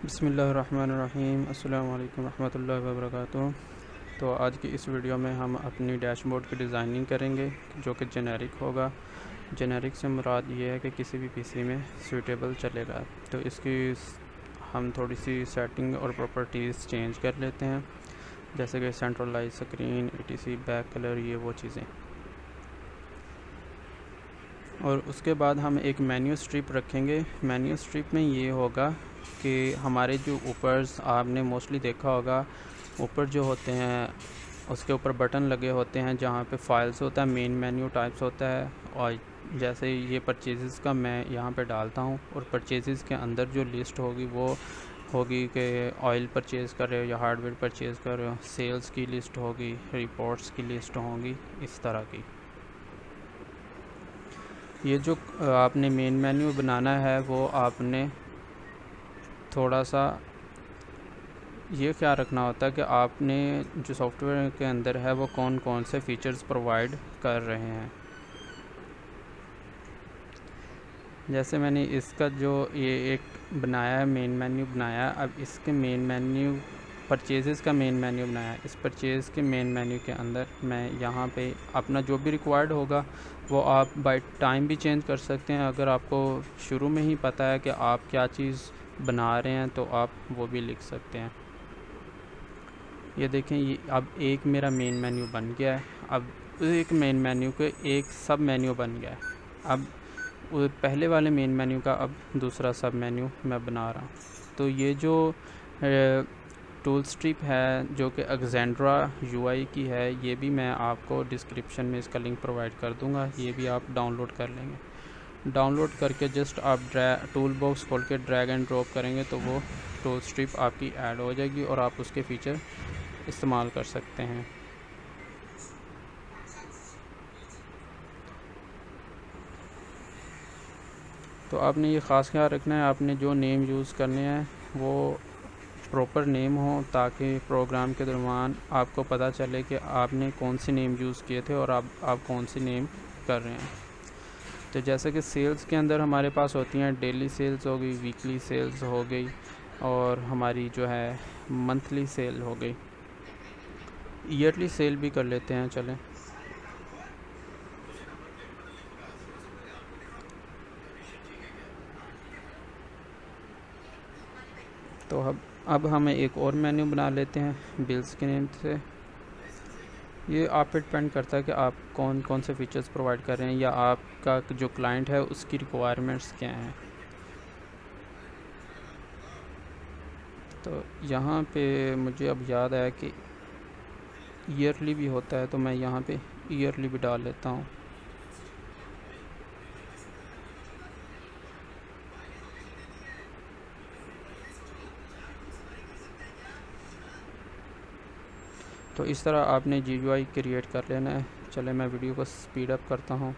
बिस्मिल्लाहिर्रहमानिर्रहीम। अस्सलामु अलैकुम रहमतुल्लाहि व बरकातुहू। तो आज की इस वीडियो में हम अपनी डैशबोर्ड की डिज़ाइनिंग करेंगे जो कि जेनेरिक होगा। जेनेरिक से मुराद ये है कि किसी भी पीसी में सूटेबल चलेगा। तो इसकी हम थोड़ी सी सेटिंग और प्रॉपर्टीज़ चेंज कर लेते हैं, जैसे कि centralize screen, etc, back colour, ये वो चीज़ें। और उसके बाद हम एक मेन्यू स्ट्रिप रखेंगे। मेन्यू स्ट्रिप में ये होगा कि हमारे जो ऊपर आपने मोस्टली देखा होगा, ऊपर जो होते हैं उसके ऊपर बटन लगे होते हैं जहाँ पे फाइल्स होता है, मेन मेन्यू टाइप्स होता है। और जैसे ये परचेज़ का मैं यहाँ पे डालता हूँ, और परचेज़ के अंदर जो लिस्ट होगी वो होगी कि ऑयल परचेज़ कर रहे हो या हार्डवेयर परचेज़ कर रहे हो, सेल्स की लिस्ट होगी, रिपोर्ट्स की लिस्ट होगी, इस तरह की। ये जो आपने मेन मेन्यू बनाना है वो आपने थोड़ा सा ये ख्याल रखना होता है कि आपने जो सॉफ्टवेयर के अंदर है वो कौन कौन से फ़ीचर्स प्रोवाइड कर रहे हैं। जैसे मैंने इसका जो ये एक बनाया है, मेन मेन्यू बनाया, अब इसके मेन मेन्यू परचेज़ का मेन मेन्यू बनाया है। इस परचेज़ के मेन मेन्यू के अंदर मैं यहाँ पे अपना जो भी रिक्वायर्ड होगा वो आप बाय टाइम भी चेंज कर सकते हैं। अगर आपको शुरू में ही पता है कि आप क्या चीज़ बना रहे हैं तो आप वो भी लिख सकते हैं। ये देखें, ये अब एक मेरा मेन मेन्यू बन गया है। अब एक मेन मेन्यू के एक सब मेन्यू बन गया है। अब पहले वाले मेन मेन्यू का अब दूसरा सब मेन्यू मैं बना रहा हूँ। तो ये जो टूल स्ट्रिप है जो कि अलेक्जेंड्रा यूआई की है, ये भी मैं आपको डिस्क्रिप्शन में इसका लिंक प्रोवाइड कर दूँगा। ये भी आप डाउनलोड कर लेंगे। डाउनलोड करके जस्ट आप टूल बॉक्स खोल के ड्रैग एंड ड्रॉप करेंगे तो वो टूल स्ट्रिप आपकी ऐड हो जाएगी और आप उसके फ़ीचर इस्तेमाल कर सकते हैं। तो आपने ये ख़ास ख्याल रखना है, आपने जो नेम यूज़ करने हैं वो प्रॉपर नेम हो, ताकि प्रोग्राम के दरमियान आपको पता चले कि आपने कौन से नेम यूज़ किए थे और आप कौन सी नेम कर रहे हैं। तो जैसे कि सेल्स के अंदर हमारे पास होती हैं डेली सेल्स हो गई, वीकली सेल्स हो गई, और हमारी जो है मंथली सेल हो गई। ईयरली सेल भी कर लेते हैं, चलें। तो अब हमें एक और मेन्यू बना लेते हैं बिल्स के नेम से। ये आप पे डिपेंड करता है कि आप कौन कौन से फ़ीचर्स प्रोवाइड कर रहे हैं या आपका जो क्लाइंट है उसकी रिक्वायरमेंट्स क्या हैं। तो यहाँ पे मुझे अब याद आया कि ईयरली भी होता है, तो मैं यहाँ पे ईयरली भी डाल लेता हूँ। तो इस तरह आपने GUI क्रिएट कर लेना है। चले मैं वीडियो को स्पीड अप करता हूँ।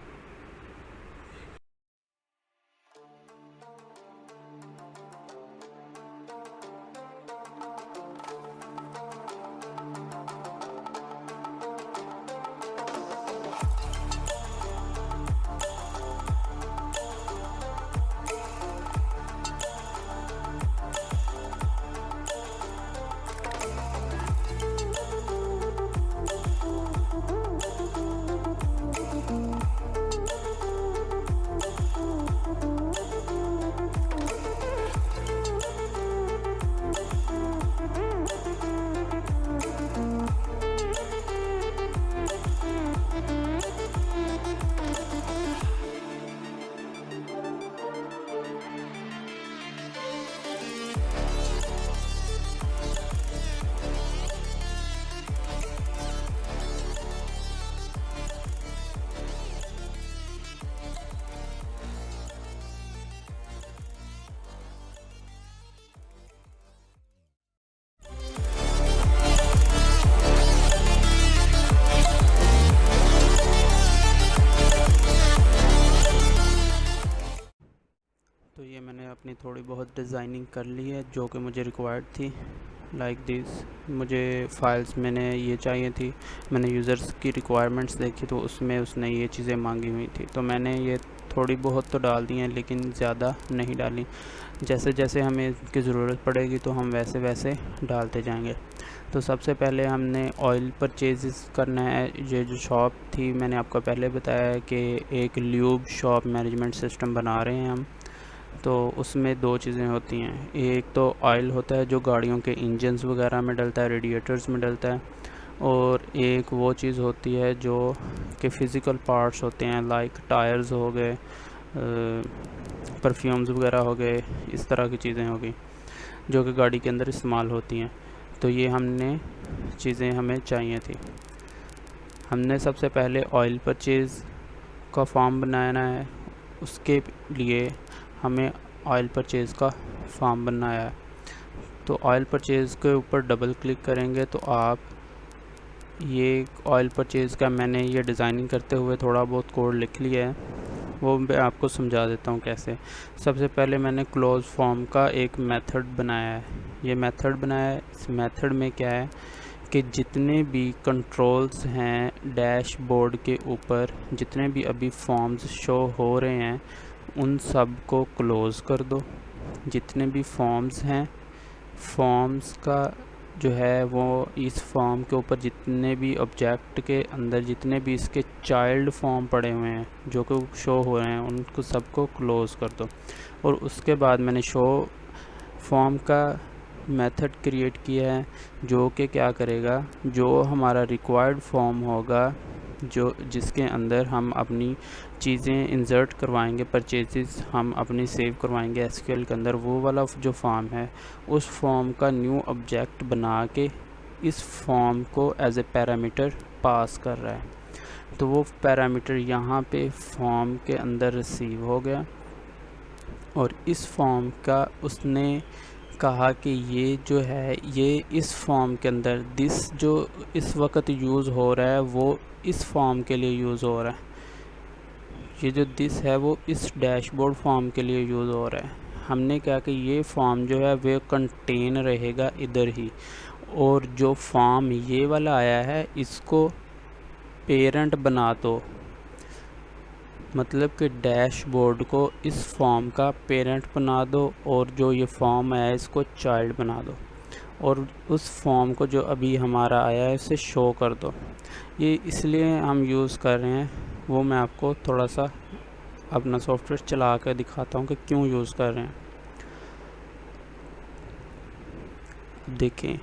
तो ये मैंने अपनी थोड़ी बहुत डिज़ाइनिंग कर ली है जो कि मुझे रिक्वायर्ड थी, लाइक दिस। मुझे फ़ाइल्स मैंने ये चाहिए थी, मैंने यूज़र्स की रिक्वायरमेंट्स देखी तो उसमें उसने ये चीज़ें मांगी हुई थी, तो मैंने ये थोड़ी बहुत तो डाल दी हैं लेकिन ज़्यादा नहीं डाली। जैसे जैसे हमें इसकी ज़रूरत पड़ेगी तो हम वैसे वैसे डालते जाएंगे। तो सबसे पहले हमने ऑयल परचेज़ करना है। ये जो शॉप थी मैंने आपको पहले बताया है कि एक ल्यूब शॉप मैनेजमेंट सिस्टम बना रहे हैं हम। तो उसमें 2 चीज़ें होती हैं, एक तो ऑयल होता है जो गाड़ियों के इंजन्स वगैरह में डलता है, रेडिएटर्स में डलता है, और एक वो चीज़ होती है जो कि फ़िज़िकल पार्ट्स होते हैं, लाइक टायर्स हो गए, परफ्यूम्स वगैरह हो गए, इस तरह की चीज़ें हो गई जो कि गाड़ी के अंदर इस्तेमाल होती हैं। तो ये चीज़ें हमें चाहिए थी। हमने सबसे पहले ऑयल परचेज़ का फॉर्म बनाना है, उसके लिए हमें ऑयल परचेज़ का फॉर्म बनाया है। तो ऑयल परचेज़ के ऊपर डबल क्लिक करेंगे तो आप ये ऑयल परचेज़ का मैंने ये डिज़ाइनिंग करते हुए थोड़ा बहुत कोड लिख लिया है, वो मैं आपको समझा देता हूँ कैसे। सबसे पहले मैंने क्लोज फॉर्म का एक मेथड बनाया है। ये मेथड बनाया है, इस मेथड में क्या है कि जितने भी कंट्रोल्स हैं डैशबोर्ड के ऊपर, जितने भी अभी फॉर्म्स शो हो रहे हैं उन सब को क्लोज़ कर दो। जितने भी फॉर्म्स हैं, फॉर्म्स का जो है वो इस फॉर्म के ऊपर जितने भी ऑब्जेक्ट के अंदर जितने भी इसके चाइल्ड फॉर्म पड़े हुए हैं जो कि शो हो रहे हैं उनको सबको क्लोज़ कर दो। और उसके बाद मैंने शो फॉर्म का मेथड क्रिएट किया है जो कि क्या करेगा, जो हमारा रिक्वायर्ड फॉर्म होगा जो जिसके अंदर हम अपनी चीज़ें इंसर्ट करवाएंगे, परचेजेस हम अपनी सेव करवाएंगे एसक्यूएल के अंदर, वो वाला जो फॉर्म है उस फॉर्म का न्यू ऑब्जेक्ट बना के इस फॉर्म को एज ए पैरामीटर पास कर रहा है। तो वो पैरामीटर यहाँ पे फॉर्म के अंदर रिसीव हो गया और इस फॉर्म का उसने कहा कि ये जो है ये इस फॉर्म के अंदर दिस जो इस वक्त यूज़ हो रहा है वो इस फॉर्म के लिए यूज़ हो रहा है। ये जो दिस है वो इस डैशबोर्ड फॉर्म के लिए यूज़ हो रहा है। हमने कहा कि ये फॉर्म जो है वो कंटेन रहेगा इधर ही, और जो फॉर्म ये वाला आया है इसको पेरेंट बना दो, मतलब कि डैशबोर्ड को इस फॉर्म का पेरेंट बना दो और जो ये फॉर्म आया है इसको चाइल्ड बना दो, और उस फॉर्म को जो अभी हमारा आया है उसे शो कर दो। ये इसलिए हम यूज़ कर रहे हैं, वो मैं आपको थोड़ा सा अपना सॉफ्टवेयर चला कर दिखाता हूँ कि क्यों यूज़ कर रहे हैं। देखें,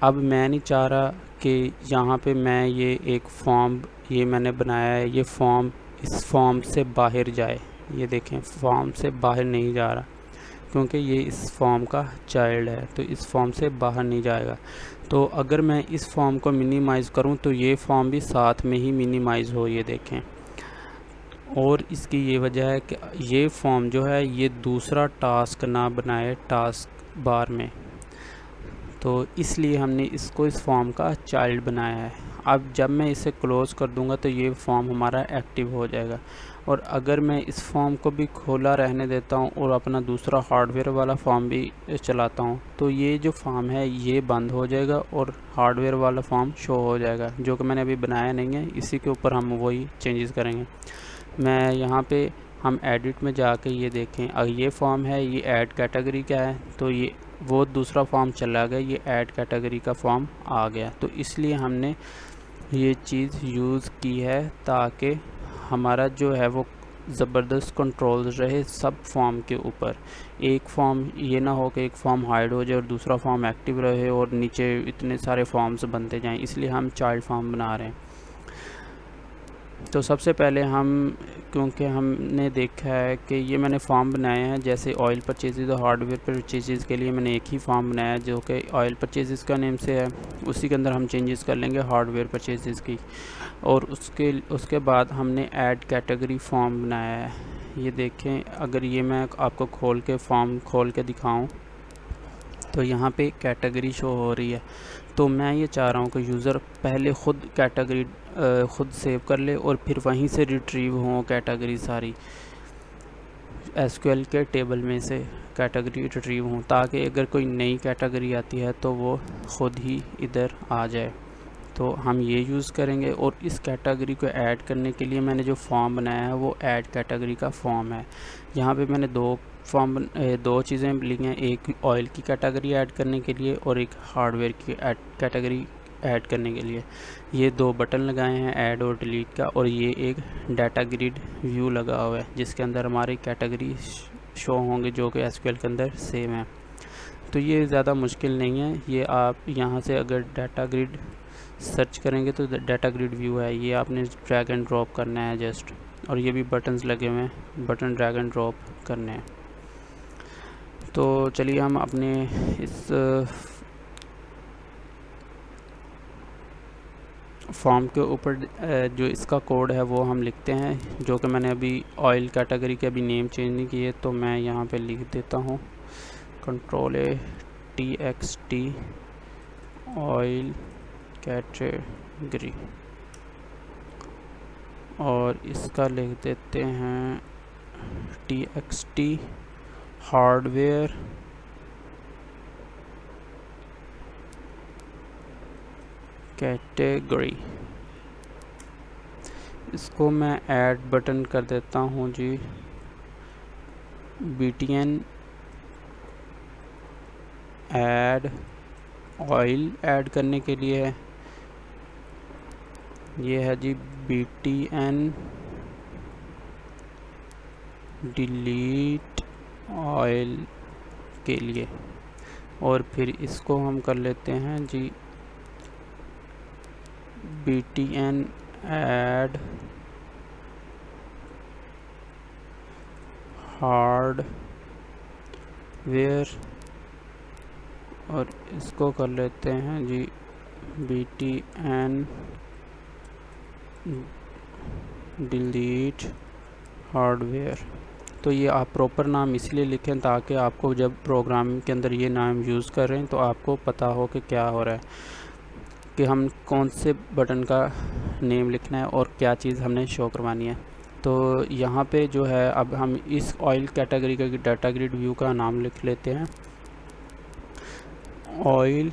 अब मैं नहीं चाह रहा कि यहाँ पे मैं ये एक फॉर्म ये मैंने बनाया है, ये फॉर्म इस फॉर्म से बाहर जाए। ये देखें, फॉर्म से बाहर नहीं जा रहा क्योंकि ये इस फॉर्म का चाइल्ड है, तो इस फॉर्म से बाहर नहीं जाएगा। तो अगर मैं इस फॉर्म को मिनिमाइज़ करूं तो ये फॉर्म भी साथ में ही मिनिमाइज़ हो, ये देखें। और इसकी ये वजह है कि ये फॉर्म जो है ये दूसरा टास्क ना बनाए टास्क बार में, तो इसलिए हमने इसको इस फॉर्म का चाइल्ड बनाया है। अब जब मैं इसे क्लोज़ कर दूंगा तो ये फॉर्म हमारा एक्टिव हो जाएगा, और अगर मैं इस फॉर्म को भी खोला रहने देता हूँ और अपना दूसरा हार्डवेयर वाला फॉर्म भी चलाता हूँ तो ये जो फॉर्म है ये बंद हो जाएगा और हार्डवेयर वाला फॉर्म शो हो जाएगा, जो कि मैंने अभी बनाया नहीं है। इसी के ऊपर हम वही चेंजेस करेंगे। मैं यहाँ पे हम एडिट में जाके ये देखें, अगर ये फॉर्म है ये ऐड कैटेगरी का है तो ये वो दूसरा फॉर्म चला गया, ये ऐड कैटेगरी का फॉर्म आ गया। तो इसलिए हमने ये चीज़ यूज़ की है ताकि हमारा जो है वो ज़बरदस्त कंट्रोल रहे सब फॉर्म के ऊपर। एक फॉर्म ये ना हो कि एक फॉर्म हाइड हो जाए और दूसरा फॉर्म एक्टिव रहे और नीचे इतने सारे फॉर्म्स बनते जाएं, इसलिए हम चाइल्ड फॉर्म बना रहे हैं। तो सबसे पहले हम, क्योंकि हमने देखा है कि ये मैंने फॉर्म बनाए हैं, जैसे ऑयल परचेजेज़ और हार्डवेयर परचेजेज़ के लिए मैंने एक ही फॉर्म बनाया है जो कि ऑयल परचेजेज़ का नेम से है, उसी के अंदर हम चेंजेस कर लेंगे हार्डवेयर परचेजेज़ की। और उसके बाद हमने ऐड कैटेगरी फॉर्म बनाया है। ये देखें, अगर ये मैं आपको फॉर्म खोल के दिखाऊँ तो यहाँ पे कैटेगरी शो हो रही है। तो मैं ये चाह रहा हूँ कि यूज़र पहले ख़ुद कैटेगरी ख़ुद सेव कर ले और फिर वहीं से रिट्रीव हो कैटेगरी सारी एसक्यूएल के टेबल में से कैटेगरी रिट्रीव हों, ताकि अगर कोई नई कैटेगरी आती है तो वो ख़ुद ही इधर आ जाए तो हम ये यूज़ करेंगे। और इस कैटेगरी को ऐड करने के लिए मैंने जो फॉर्म बनाया है वो ऐड कैटेगरी का फॉर्म है। यहाँ पे मैंने दो चीज़ें ली हैं, एक ऑयल की कैटेगरी ऐड करने के लिए और एक हार्डवेयर की कैटेगरी ऐड करने के लिए। ये दो बटन लगाए हैं, ऐड और डिलीट का, और ये एक डाटा ग्रिड व्यू लगा हुआ है जिसके अंदर हमारी कैटेगरी शो होंगे जो कि एसक्यूएल के अंदर सेम है। तो ये ज़्यादा मुश्किल नहीं है, ये आप यहाँ से अगर डाटा ग्रिड सर्च करेंगे तो डाटा ग्रिड व्यू है, ये आपने ड्रैग एंड ड्रॉप करना है जस्ट, और ये भी बटन्स लगे हुए हैं, बटन ड्रैग एंड ड्रॉप करने हैं। तो चलिए हम अपने इस फॉर्म के ऊपर जो इसका कोड है वो हम लिखते हैं, जो कि मैंने अभी ऑयल कैटेगरी के अभी नेम चेंज नहीं किए, तो मैं यहाँ पे लिख देता हूँ Ctrl+A TXT ऑयल कैटेगरी, और इसका लिख देते हैं TXT हार्डवेयर कैटेगरी। इसको मैं ऐड बटन कर देता हूँ जी, BTN ऐड ऑयल ऐड करने के लिए है, ये है जी BTN डिलीट ऑयल के लिए। और फिर इसको हम कर लेते हैं जी BTN ऐड हार्डवेयर, और इसको कर लेते हैं जी BTN डिलीट हार्डवेयर। तो ये आप प्रॉपर नाम इसलिए लिखें ताकि आपको जब प्रोग्राम के अंदर ये नाम यूज़ कर रहे हैं तो आपको पता हो कि क्या हो रहा है, कि हम कौन से बटन का नेम लिखना है और क्या चीज़ हमने शो करवानी है। तो यहाँ पे जो है अब हम इस ऑयल कैटेगरी का डाटा ग्रिड व्यू का नाम लिख लेते हैं, oil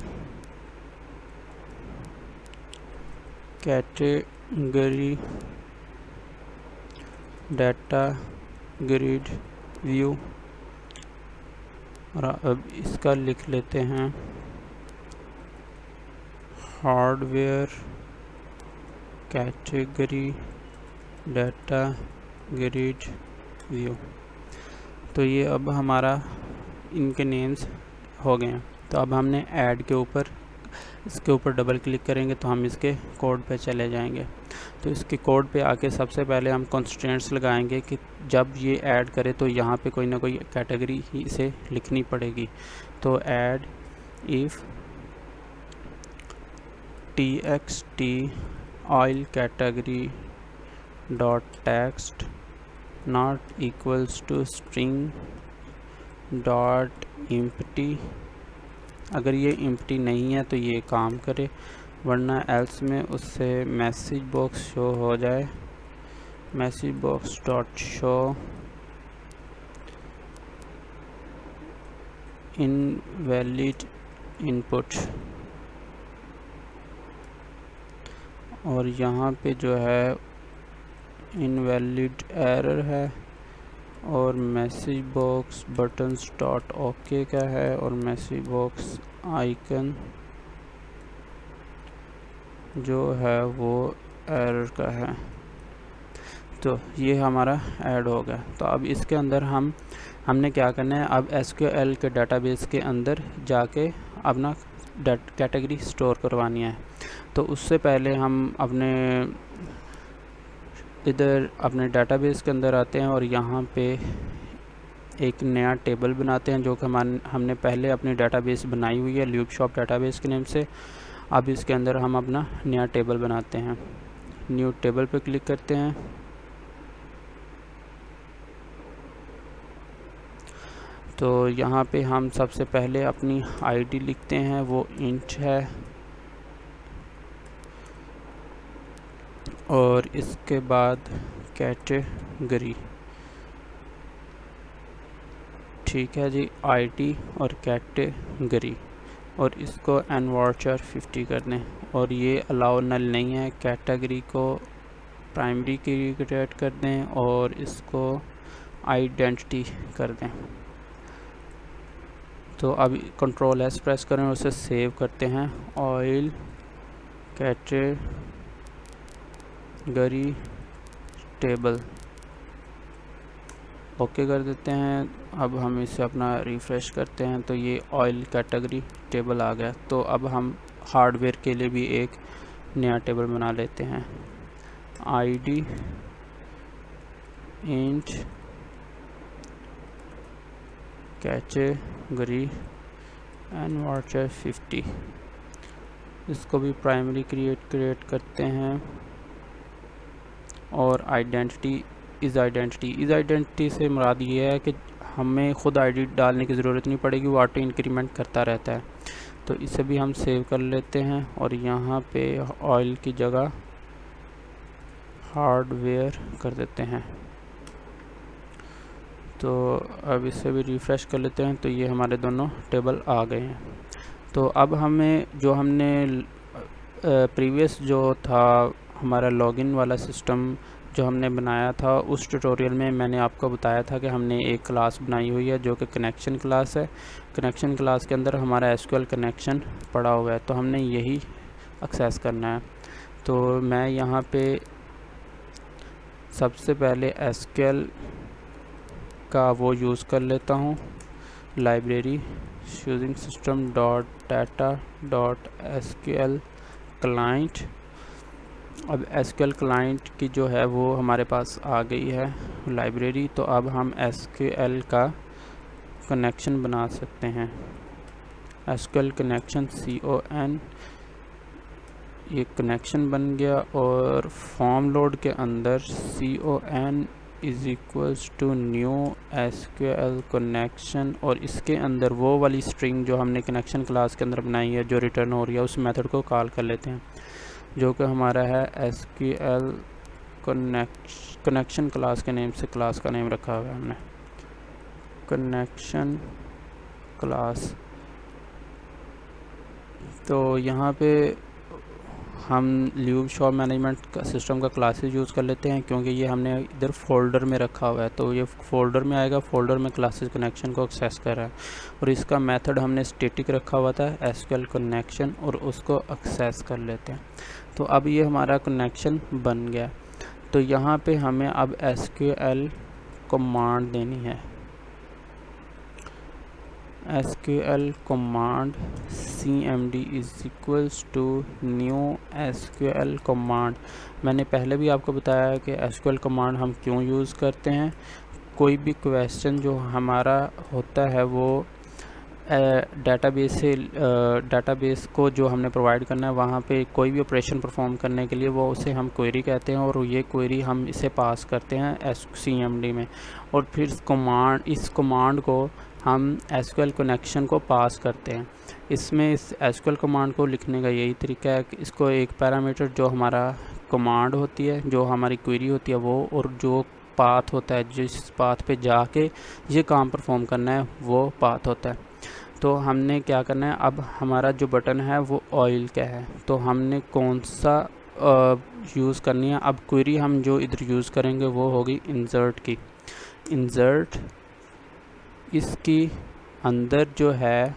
category data grid view, और अब इसका लिख लेते हैं hardware category data grid view. तो ये अब हमारा इनके नेम्स हो गए हैं। तो अब हमने ऐड के ऊपर, इसके ऊपर डबल क्लिक करेंगे तो हम इसके कोड पे चले जाएंगे। तो इसके कोड पे आके सबसे पहले हम कंस्ट्रेंट्स लगाएंगे कि जब ये ऐड करे तो यहाँ पे कोई ना कोई कैटेगरी ही इसे लिखनी पड़ेगी। तो add if TXT oil category dot text not equals to string dot empty. अगर ये एम्प्टी नहीं है तो ये काम करे, वरना एल्स में उससे मैसेज बॉक्स शो हो जाए, message box dot show invalid input. और यहाँ पे जो है इनवैलिड एरर है, और message box buttons dot okay का है, और मैसेज बॉक्स आइकन जो है वो एरर का है। तो ये हमारा ऐड हो गया। तो अब इसके अंदर हमने क्या करना है, अब SQL के डाटाबेस के अंदर जाके अपना कैटेगरी स्टोर करवानी है। तो उससे पहले हम इधर अपने डाटाबेस के अंदर आते हैं और यहाँ पे एक नया टेबल बनाते हैं, जो कि हमने पहले अपनी डाटाबेस बनाई हुई है ल्यूपशॉप डाटाबेस के नेम से। अब इसके अंदर हम अपना नया टेबल बनाते हैं, न्यू टेबल पे क्लिक करते हैं। तो यहाँ पे हम सबसे पहले अपनी आईडी लिखते हैं, वो इंट है, और इसके बाद कैटेगरी, ठीक है जी, आईडी और कैटेगरी और इसको एनवार्चर 50 कर दें। और ये अलाउ नल नहीं है, कैटेगरी को प्राइमरी की क्रिएट कर दें और इसको आइडेंटिटी कर दें। तो अब कंट्रोल एस प्रेस करें और उसे सेव करते हैं। ऑयल कैटेगरी टेबल ओके कर देते हैं। अब हम इसे अपना रिफ़्रेश करते हैं तो ये ऑयल कैटेगरी टेबल आ गया। तो अब हम हार्डवेयर के लिए भी एक नया टेबल बना लेते हैं। आईडी इंट कैटेगरी एनवार्चर 50, इसको भी प्राइमरी क्रिएट करते हैं। और आइडेंटिटी इज़ आइडेंटिटी से मुराद ये है कि हमें ख़ुद आईडी डालने की ज़रूरत नहीं पड़ेगी, वो ऑटो इंक्रीमेंट करता रहता है। तो इसे भी हम सेव कर लेते हैं और यहाँ पे ऑयल की जगह हार्डवेयर कर देते हैं। तो अब इसे भी रिफ़्रेश कर लेते हैं तो ये हमारे दोनों टेबल आ गए हैं। तो अब हमें जो हमने प्रीवियस जो था हमारा लॉगिन वाला सिस्टम जो हमने बनाया था, उस ट्यूटोरियल में मैंने आपको बताया था कि हमने एक क्लास बनाई हुई है जो कि कनेक्शन क्लास है। कनेक्शन क्लास के अंदर हमारा एसक्यूएल कनेक्शन पड़ा हुआ है, तो हमने यही एक्सेस करना है। तो मैं यहाँ पे सबसे पहले एसक्यूएल का वो यूज़ कर लेता हूँ, library using system dot data dot SQL client. अब एसक्यूएल क्लाइंट की जो है वो हमारे पास आ गई है लाइब्रेरी। तो अब हम एसक्यूएल का कनेक्शन बना सकते हैं। एसक्यूएल कनेक्शन CON, ये कनेक्शन बन गया। और फॉर्म लोड के अंदर CON is equals to new SQL connection, और इसके अंदर वो वाली स्ट्रिंग जो हमने कनेक्शन क्लास के अंदर बनाई है जो रिटर्न हो रही है, उस मेथड को कॉल कर लेते हैं जो कि हमारा है एसक्यूएल कनेक्शन क्लास के नेम से क्लास का नेम रखा हुआ है हमने, कनेक्शन क्लास। तो यहाँ पे हम ल्यूब शॉप मैनेजमेंट का सिस्टम का क्लासेस यूज़ कर लेते हैं क्योंकि ये हमने इधर फोल्डर में रखा हुआ है। तो ये फोल्डर में आएगा, फोल्डर में क्लासेस कनेक्शन को एक्सेस कर रहा है। और इसका मेथड हमने स्टैटिक रखा हुआ था एसक्यूएल कनेक्शन, और उसको एक्सेस कर लेते हैं। तो अब ये हमारा कनेक्शन बन गया। तो यहाँ पे हमें अब एसक्यूएल कमांड देनी है। SQL command cmd is equals to new SQL command. मैंने पहले भी आपको बताया है कि एसक्यूएल कमांड हम क्यों यूज़ करते हैं। कोई भी क्वेश्चन जो हमारा होता है वो डाटाबेस को जो हमने प्रोवाइड करना है वहाँ पे कोई भी ऑपरेशन परफॉर्म करने के लिए वो उसे हम क्वेरी कहते हैं, और ये क्वेरी हम इसे पास करते हैं cmd में। और फिर इस कमांड को हम एसक्यूएल कनेक्शन को पास करते हैं। इसमें इस एसक्यूएल कमांड को लिखने का यही तरीका है कि इसको एक पैरामीटर जो हमारा कमांड होती है, जो हमारी क्वेरी होती है वो, और जो पाथ होता है जिस पाथ पे जाके ये काम परफॉर्म करना है वो पाथ होता है। तो हमने क्या करना है, अब हमारा जो बटन है वो ऑयल का है, तो हमने कौन सा यूज़ करनी है। अब क्वेरी हम जो इधर यूज़ करेंगे वो होगी इंसर्ट की। इंसर्ट इसकी अंदर जो है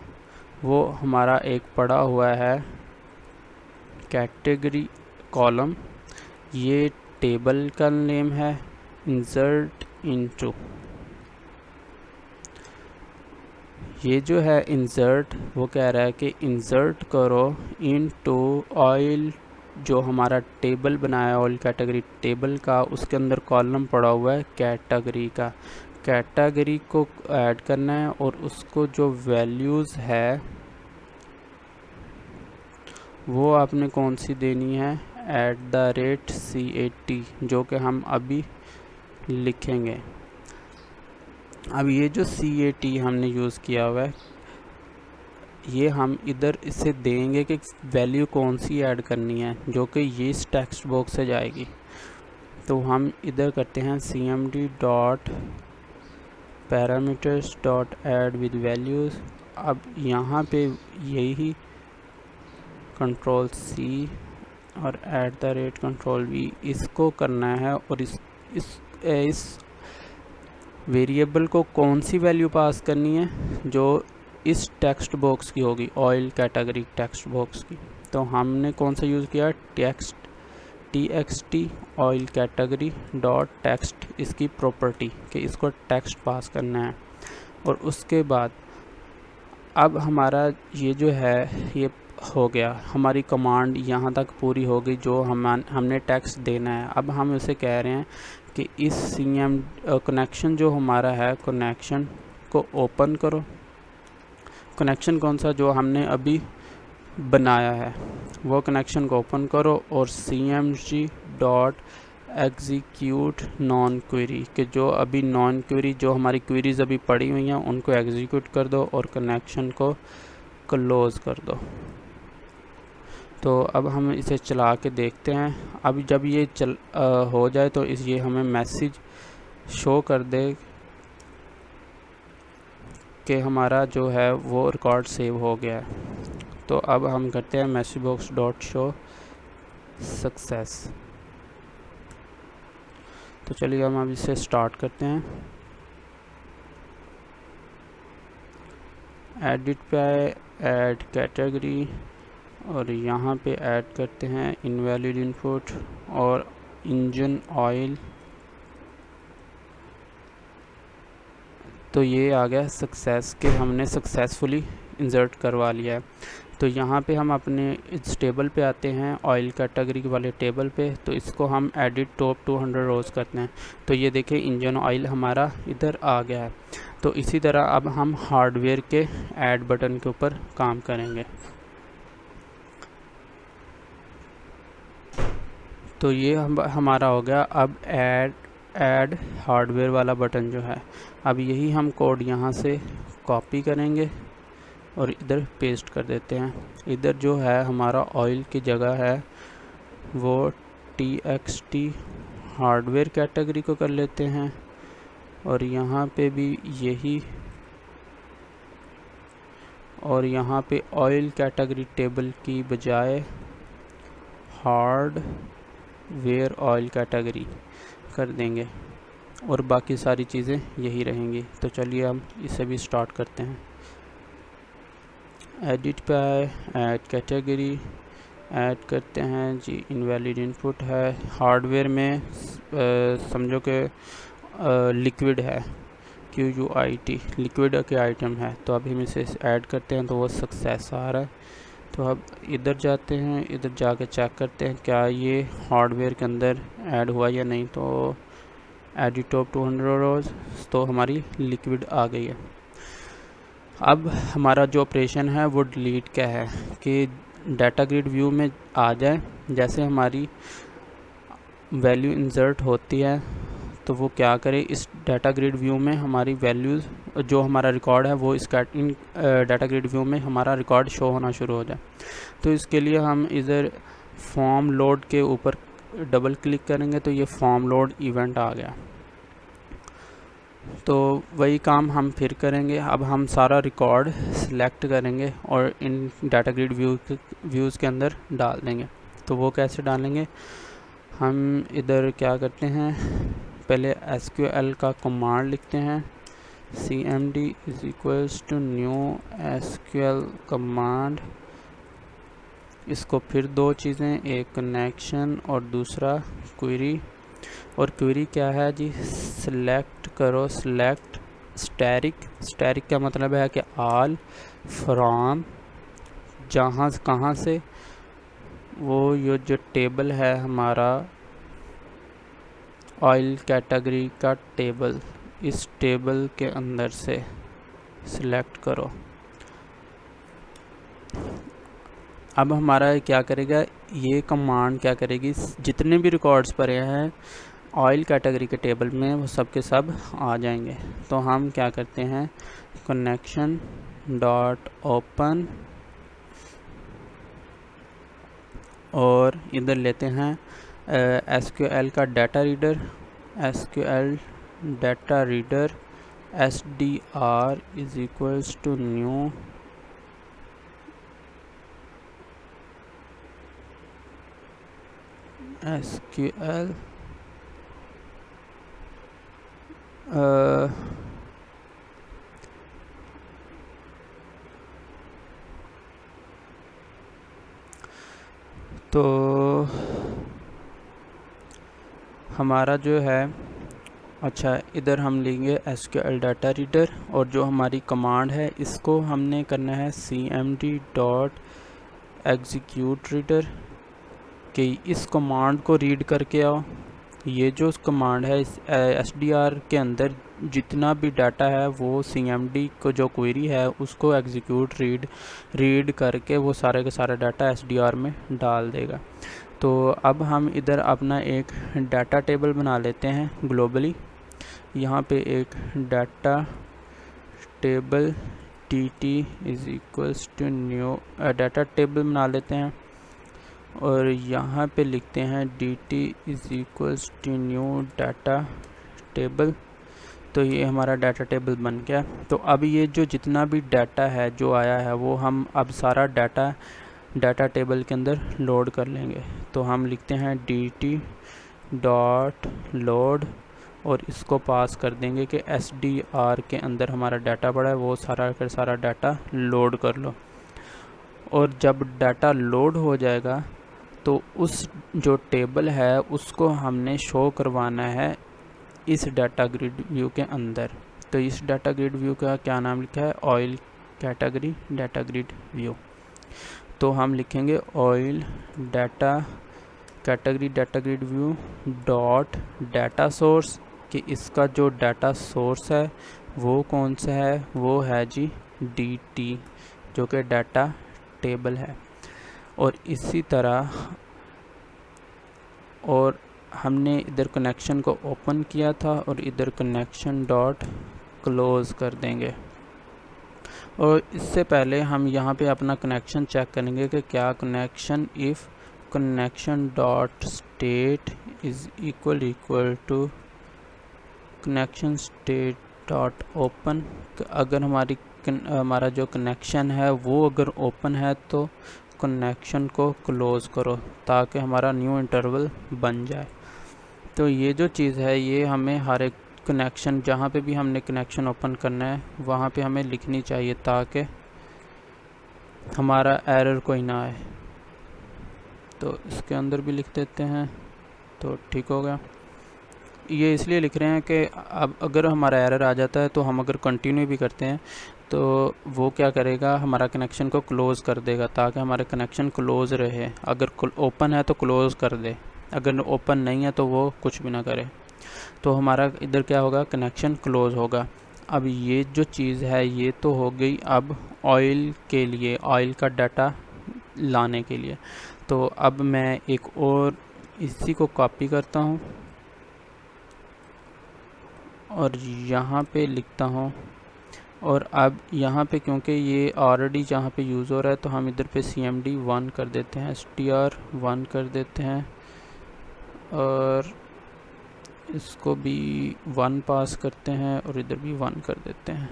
वो हमारा एक पड़ा हुआ है कैटेगरी कॉलम, ये टेबल का नेम है। इंसर्ट इनटू, ये जो है इंसर्ट वो कह रहा है कि इंसर्ट करो इनटू ऑयल, जो हमारा टेबल बनाया ऑयल कैटेगरी टेबल का, उसके अंदर कॉलम पड़ा हुआ है कैटेगरी का। कैटेगरी को ऐड करना है और उसको जो वैल्यूज़ है वो आपने कौन सी देनी है, @CAT, जो कि हम अभी लिखेंगे। अब ये जो CAT हमने यूज़ किया हुआ है, ये हम इधर इसे देंगे कि वैल्यू कौन सी ऐड करनी है, जो कि ये इस टेक्स्ट बॉक्स से जाएगी। तो हम इधर करते हैं cmd dot parameters dot add with values, अब यहाँ पे यही Ctrl+C और @Ctrl+V इसको करना है, और इस वेरिएबल को कौन सी वैल्यू पास करनी है, जो इस टेक्स्ट बॉक्स की होगी, ऑयल कैटेगरी टेक्स्ट बॉक्स की। तो हमने कौन सा यूज़ किया, txt oil category dot text, इसकी प्रॉपर्टी कि इसको टेक्स्ट पास करना है। और उसके बाद अब हमारा ये जो है ये हो गया, हमारी कमांड यहाँ तक पूरी हो गई जो हमने टेक्स्ट देना है। अब हम इसे कह रहे हैं कि इस CM कनेक्शन जो हमारा है, कनेक्शन को ओपन करो। कनेक्शन कौन सा, जो हमने अभी बनाया है, वो कनेक्शन को ओपन करो और cmg dot execute non query, कि जो अभी नॉन क्वेरी, जो हमारी क्वेरीज अभी पड़ी हुई हैं उनको एग्जीक्यूट कर दो और कनेक्शन को क्लोज़ कर दो। तो अब हम इसे चला के देखते हैं। अब जब ये हो जाए तो ये हमें मैसेज शो कर दे कि हमारा जो है वो रिकॉर्ड सेव हो गया है। तो अब हम करते हैं message box dot show success. तो चलिए हम अब इसे स्टार्ट करते हैं। एडिट पे आए, ऐड कैटेगरी, और यहाँ पे ऐड करते हैं इनवैलिड इनपुट और इंजन ऑयल। तो ये आ गया सक्सेस के हमने सक्सेसफुली इंसर्ट करवा लिया है। तो यहाँ पे हम अपने इस टेबल पे आते हैं, ऑयल कैटेगरी वाले टेबल पे। तो इसको हम एडिट टॉप 200 रोज़ करते हैं। तो ये देखिए इंजन ऑयल हमारा इधर आ गया है। तो इसी तरह अब हम हार्डवेयर के ऐड बटन के ऊपर काम करेंगे। तो ये हमारा हो गया। अब ऐड हार्डवेयर वाला बटन जो है, अब यही हम कोड यहाँ से कॉपी करेंगे और इधर पेस्ट कर देते हैं। इधर जो है हमारा ऑयल की जगह है वो txt हार्डवेयर कैटेगरी को कर लेते हैं, और यहाँ पे भी यही, और यहाँ पे ऑयल कैटेगरी टेबल की बजाय हार्डवेयर ऑयल कैटेगरी कर देंगे, और बाकी सारी चीज़ें यही रहेंगी। तो चलिए हम इसे भी स्टार्ट करते हैं। एडिट पे आए, ऐड कैटेगरी, ऐड करते हैं जी इनवैलिड इनपुट है। हार्डवेयर में समझो कि लिक्विड है, QUIT लिक्विड के आइटम है। तो अभी हम इसे ऐड करते हैं तो वो सक्सेस आ रहा है। तो अब इधर जाते हैं, इधर जाके चेक करते हैं क्या ये हार्डवेयर के अंदर ऐड हुआ या नहीं। तो एडिट टॉप 200 रोज़, तो हमारी लिक्विड आ गई है। अब हमारा जो ऑपरेशन है वो डिलीट का है कि डाटा ग्रिड व्यू में आ जाए। जैसे हमारी वैल्यू इंसर्ट होती है तो वो क्या करे, इस डाटा ग्रिड व्यू में हमारी वैल्यूज़, जो हमारा रिकॉर्ड है वो इस डाटा ग्रिड व्यू में हमारा रिकॉर्ड शो होना शुरू हो जाए। तो इसके लिए हम इधर फॉर्म लोड के ऊपर डबल क्लिक करेंगे तो ये फॉर्म लोड इवेंट आ गया। तो वही काम हम फिर करेंगे। अब हम सारा रिकॉर्ड सिलेक्ट करेंगे और इन डाटा ग्रिड व्यूज़ के अंदर डाल देंगे। तो वो कैसे डालेंगे, हम इधर क्या करते हैं, पहले SQL का कमांड लिखते हैं, cmd = न्यू SQL कमांड। इसको फिर दो चीज़ें, एक कनेक्शन और दूसरा क्वेरी। और क्वेरी क्या है जी, सिलेक्ट करो, सिलेक्ट स्टैरिक का मतलब है कि ऑल फ्रॉम, कहाँ से, वो ये जो टेबल है हमारा ऑयल कैटेगरी का टेबल, इस टेबल के अंदर से सिलेक्ट करो। अब हमारा क्या करेगा, ये कमांड क्या करेगी, जितने भी रिकॉर्ड्स पड़े हैं ऑयल कैटेगरी के टेबल में वो सब के सब आ जाएंगे। तो हम क्या करते हैं, कनेक्शन डॉट ओपन, और इधर लेते हैं SQL का data reader, SQL data reader SDR is equals to new SQL तो हमारा जो है, अच्छा इधर हम लेंगे SQL डाटा रीडर, और जो हमारी कमांड है इसको हमने करना है cmd डॉट एग्जीक्यूट रीडर कि इस कमांड को रीड करके आओ। ये जो कमांड है इस SDR के अंदर जितना भी डाटा है वो CMD को जो क्वेरी है उसको एग्जीक्यूट रीड करके वो सारे का सारा डाटा SDR में डाल देगा। तो अब हम इधर अपना एक डाटा टेबल बना लेते हैं ग्लोबली। यहाँ पे एक data table TT is equals to new data table बना लेते हैं, और यहाँ पे लिखते हैं DT is equals to new data table. तो ये हमारा डाटा टेबल बन गया। तो अब ये जो जितना भी डाटा है जो आया है वो हम अब सारा डाटा टेबल के अंदर लोड कर लेंगे। तो हम लिखते हैं DT डॉट लोड, और इसको पास कर देंगे कि SDR के अंदर हमारा डाटा पड़ा है वो सारा का सारा डाटा लोड कर लो। और जब डाटा लोड हो जाएगा तो उस जो टेबल है उसको हमने शो करवाना है इस डाटा ग्रिड व्यू के अंदर। तो इस डाटा ग्रिड व्यू का क्या नाम लिखा है, oil category data grid view. तो हम लिखेंगे oil data category data grid view dot data source कि इसका जो डाटा सोर्स है वो कौन सा है, वो है जी DT जो कि डाटा टेबल है। और इसी तरह और हमने इधर कनेक्शन को ओपन किया था और इधर कनेक्शन डॉट क्लोज़ कर देंगे। और इससे पहले हम यहाँ पे अपना कनेक्शन चेक करेंगे कि क्या connection if connection dot state is equal to connection state dot open. अगर हमारा जो कनेक्शन है वो अगर ओपन है तो कनेक्शन को क्लोज़ करो ताकि हमारा न्यू इंटरवल बन जाए। तो ये जो चीज़ है ये हमें हर एक कनेक्शन जहाँ पे भी हमने कनेक्शन ओपन करना है वहाँ पे हमें लिखनी चाहिए ताकि हमारा एरर कोई ना आए। तो इसके अंदर भी लिख देते हैं तो ठीक हो गया। ये इसलिए लिख रहे हैं कि अब अगर हमारा एरर आ जाता है तो हम अगर कंटिन्यू भी करते हैं तो वो क्या करेगा, हमारा कनेक्शन को क्लोज़ कर देगा ताकि हमारे कनेक्शन क्लोज़ रहे। अगर ओपन है तो क्लोज़ कर दे, अगर ओपन नहीं है तो वो कुछ भी ना करे। तो हमारा इधर क्या होगा, कनेक्शन क्लोज़ होगा। अब ये जो चीज़ है ये तो हो गई अब ऑयल के लिए, ऑयल का डाटा लाने के लिए। तो अब मैं एक और इसी को कॉपी करता हूँ और यहाँ पे लिखता हूँ। और अब यहाँ पे क्योंकि ये ऑलरेडी जहाँ पे यूज़ हो रहा है तो हम इधर पे CMD 1 कर देते हैं, STR 1 कर देते हैं और इसको भी 1 पास करते हैं और इधर भी 1 कर देते हैं।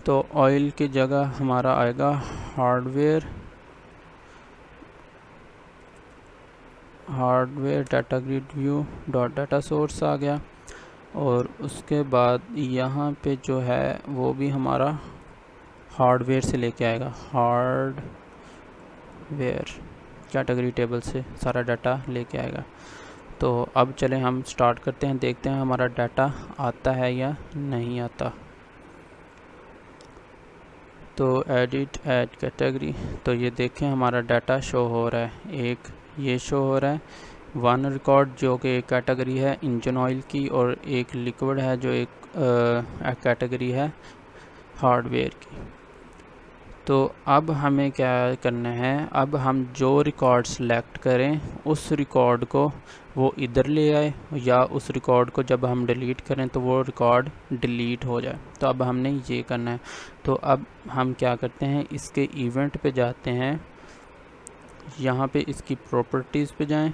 तो ऑयल की जगह हमारा आएगा hardware data grid view dot data source आ गया। और उसके बाद यहाँ पे जो है वो भी हमारा हार्डवेयर से लेके आएगा, हार्डवेयर कैटेगरी टेबल से सारा डाटा लेके आएगा। तो अब चलें हम स्टार्ट करते हैं, देखते हैं हमारा डाटा आता है या नहीं आता। तो एडिट ऐड कैटेगरी, तो ये देखें हमारा डाटा शो हो रहा है। एक ये शो हो रहा है 1 रिकॉर्ड जो कि एक कैटेगरी है इंजन ऑयल की, और एक लिक्विड है जो एक कैटेगरी है हार्डवेयर की। तो अब हमें क्या करना है, अब हम जो रिकॉर्ड सेलेक्ट करें उस रिकॉर्ड को वो इधर ले आए, या उस रिकॉर्ड को जब हम डिलीट करें तो वो रिकॉर्ड डिलीट हो जाए। तो अब हमने ये करना है। तो अब हम क्या करते हैं, इसके इवेंट पे जाते हैं, यहाँ पे इसकी प्रॉपर्टीज़ पे जाएं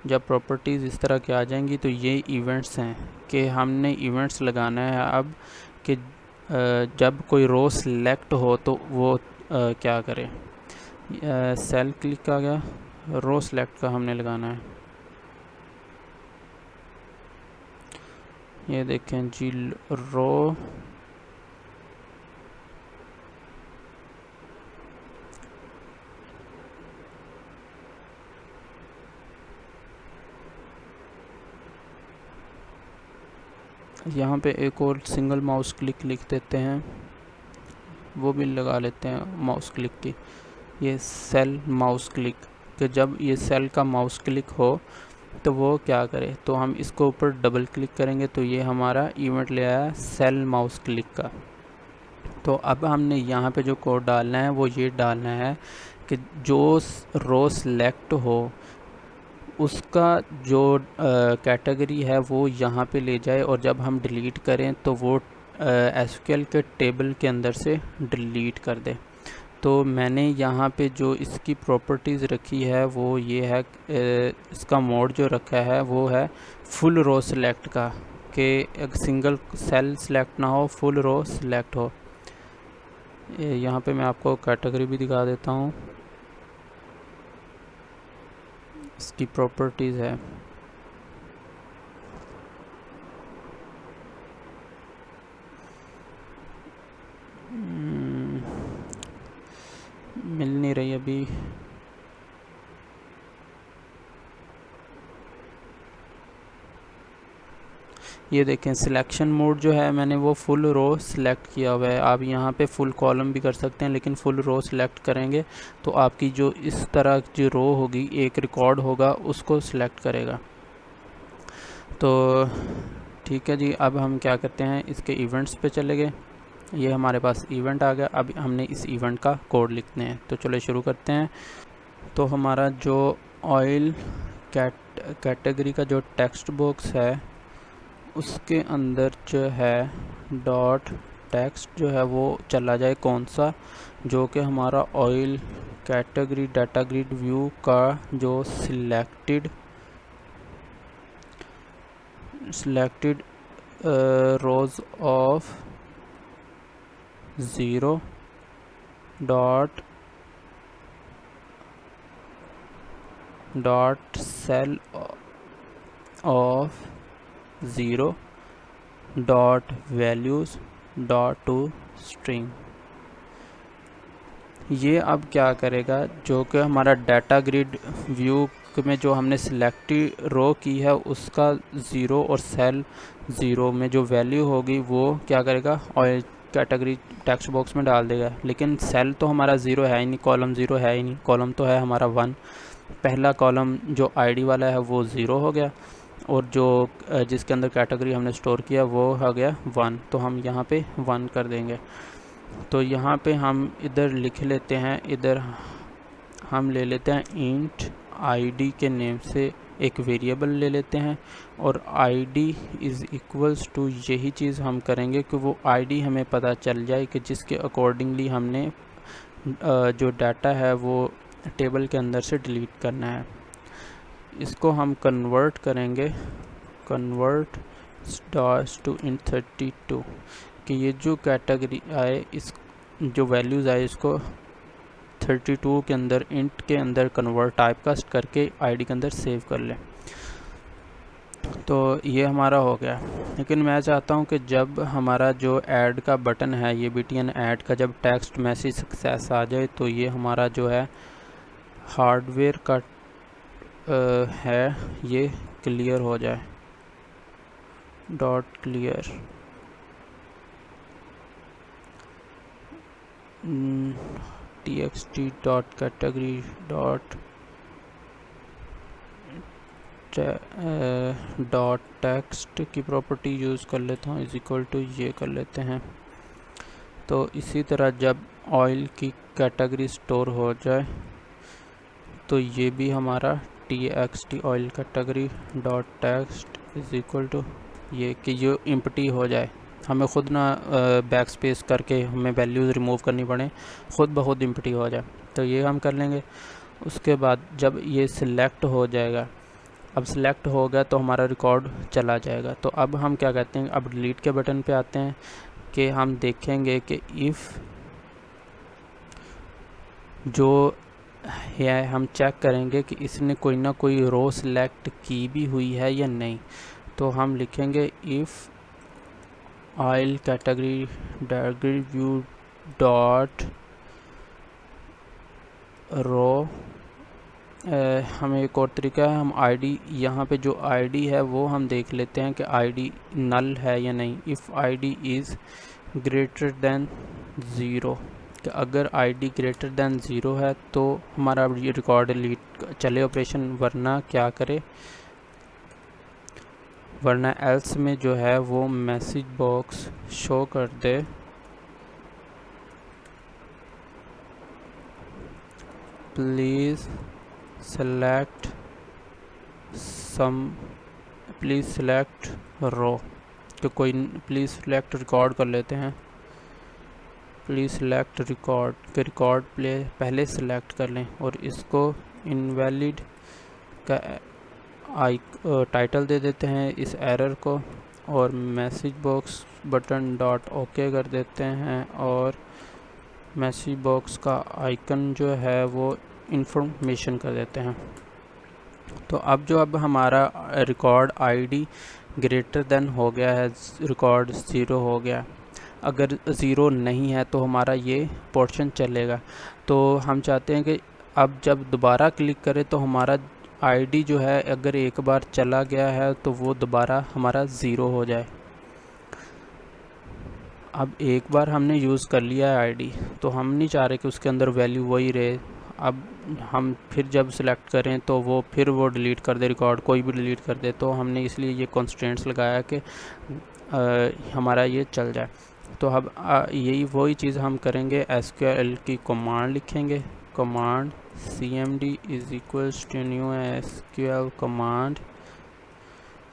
जब प्रॉपर्टीज़ इस तरह की आ जाएंगी तो ये इवेंट्स हैं कि हमने इवेंट्स लगाना है अब कि जब कोई रो सिलेक्ट हो तो वो क्या करे। सेल क्लिक का गया, रो सिलेक्ट का हमने लगाना है। ये देखें जी, रो यहाँ पे एक और सिंगल माउस क्लिक लिख देते हैं, वो भी लगा लेते हैं माउस क्लिक की। ये सेल माउस क्लिक, कि जब ये सेल का माउस क्लिक हो तो वो क्या करे, तो हम इसको ऊपर डबल क्लिक करेंगे तो ये हमारा इवेंट ले आया सेल माउस क्लिक का। तो अब हमने यहाँ पे जो कोड डालना है वो ये डालना है कि जो रो सिलेक्ट हो उसका जो कैटेगरी है वो यहाँ पे ले जाए, और जब हम डिलीट करें तो वो एसक्यूएल के टेबल के अंदर से डिलीट कर दे। तो मैंने यहाँ पे जो इसकी प्रॉपर्टीज़ रखी है वो ये है, इसका मोड जो रखा है वो है फुल रो सिलेक्ट का, कि एक सिंगल सेल सिलेक्ट ना हो, फुल रो सिलेक्ट हो। यहाँ पे मैं आपको कैटेगरी भी दिखा देता हूँ, इसकी प्रॉपर्टीज़ है। मिल नहीं रही अभी। ये देखें सिलेक्शन मोड जो है मैंने वो फुल रो सिलेक्ट किया हुआ है। आप यहाँ पे फुल कॉलम भी कर सकते हैं, लेकिन फुल रो सिलेक्ट करेंगे तो आपकी जो इस तरह जो रो होगी, एक रिकॉर्ड होगा, उसको सिलेक्ट करेगा। तो ठीक है जी, अब हम क्या करते हैं, इसके इवेंट्स पे चले गए। ये हमारे पास इवेंट आ गया, अब हमने इस इवेंट का कोड लिखने हैं। तो चलो शुरू करते हैं। तो हमारा जो ऑयल कैटेगरी का जो टेक्स्ट बॉक्स है उसके अंदर जो है डॉट टेक्स्ट जो है वो चला जाए कौन सा, जो कि हमारा oil category data grid view का जो selected rows of 0 dot cell of 0 dot values dot to string. ये अब क्या करेगा, जो कि हमारा डाटा ग्रिड व्यू में जो हमने सिलेक्टेड रो की है उसका 0 और सेल 0 में जो वैल्यू होगी वो क्या करेगा, ऑयल कैटेगरी टेक्स्ट बॉक्स में डाल देगा। लेकिन सेल तो हमारा 0 है ही नहीं, कॉलम 0 है ही नहीं, कॉलम तो है हमारा 1। पहला कॉलम जो आईडी वाला है वो 0 हो गया, और जो जिसके अंदर कैटेगरी हमने स्टोर किया वो हो गया 1। तो हम यहाँ पे 1 कर देंगे। तो यहाँ पे हम इधर लिख लेते हैं, इधर हम ले लेते हैं इंट आईडी के नेम से एक वेरिएबल ले लेते हैं, और आईडी इज़ इक्वल्स टू, यही चीज़ हम करेंगे कि वो आईडी हमें पता चल जाए कि जिसके अकॉर्डिंगली हमने जो डाटा है वो टेबल के अंदर से डिलीट करना है। इसको हम कन्वर्ट करेंगे, कन्वर्ट स्टार्स टू इन 32, कि ये जो कैटेगरी आए, इस जो वैल्यूज़ आए इसको 32 के अंदर इंट के अंदर कन्वर्ट टाइपकास्ट करके आईडी के अंदर सेव कर लें। तो ये हमारा हो गया। लेकिन मैं चाहता हूँ कि जब हमारा जो ऐड का बटन है, ये BTN ऐड का, जब टेक्स्ट मैसेज सक्सेस आ जाए तो ये हमारा जो है हार्डवेयर का है ये क्लियर हो जाए। Dot clear txt dot category dot text की प्रॉपर्टी यूज़ कर लेता हूँ, इज इक्वल टू ये कर लेते हैं। तो इसी तरह जब ऑयल की कैटेगरी स्टोर हो जाए तो ये भी हमारा txt oil category dot text is equal to ये, कि ये एम्प्टी हो जाए, हमें ख़ुद ना बैक स्पेस करके हमें वैल्यूज़ रिमूव करनी पड़े, ख़ुद ब खुद एम्प्टी हो जाए। तो ये हम कर लेंगे। उसके बाद जब ये सिलेक्ट हो जाएगा अब सिलेक्ट हो गया तो हमारा रिकॉर्ड चला जाएगा। तो अब हम क्या कहते हैं, अब डिलीट के बटन पे आते हैं कि हम देखेंगे कि इफ़ जो है हम चेक करेंगे कि इसने कोई ना कोई रो सिलेक्ट की भी हुई है या नहीं। तो हम लिखेंगे if oil category diagram view dot row, हमें एक और तरीका है, हम आईडी यहाँ पे जो आईडी है वो हम देख लेते हैं कि आईडी नल है या नहीं। If ID is greater than 0, कि अगर आईडी ग्रेटर देन 0 है तो हमारा ये रिकॉर्ड डिलीट चले ऑपरेशन, वरना क्या करे, वरना एल्स में जो है वो मैसेज बॉक्स शो कर दे प्लीज़ सेलेक्ट रो, तो कोई प्लीज़ सेलेक्ट रिकॉर्ड कर लेते हैं, प्लीज़ सेलेक्ट रिकॉर्ड के रिकॉर्ड पहले सेलेक्ट कर लें और इसको इनवैलिड का टाइटल दे देते हैं इस एरर को, और message box button dot okay कर देते हैं और मैसेज बॉक्स का आइकन जो है वो इंफॉर्मेशन कर देते हैं। तो अब हमारा रिकॉर्ड आईडी ग्रेटर देन हो गया है, रिकॉर्ड 0 हो गया। अगर 0 नहीं है तो हमारा ये पोर्शन चलेगा। तो हम चाहते हैं कि अब जब दोबारा क्लिक करें तो हमारा आईडी जो है अगर एक बार चला गया है तो वो दोबारा हमारा 0 हो जाए। अब एक बार हमने यूज़ कर लिया है आईडी, तो हम नहीं चाह रहे कि उसके अंदर वैल्यू वही रहे। अब हम फिर जब सिलेक्ट करें तो वो डिलीट कर दे, रिकॉर्ड कोई भी डिलीट कर दे। तो हमने इसलिए ये कॉन्स्ट्रेंट्स लगाया कि हमारा ये चल जाए। तो अब यही वही चीज़ हम करेंगे, SQL की कमांड लिखेंगे, command cmd is equals to new SQL command,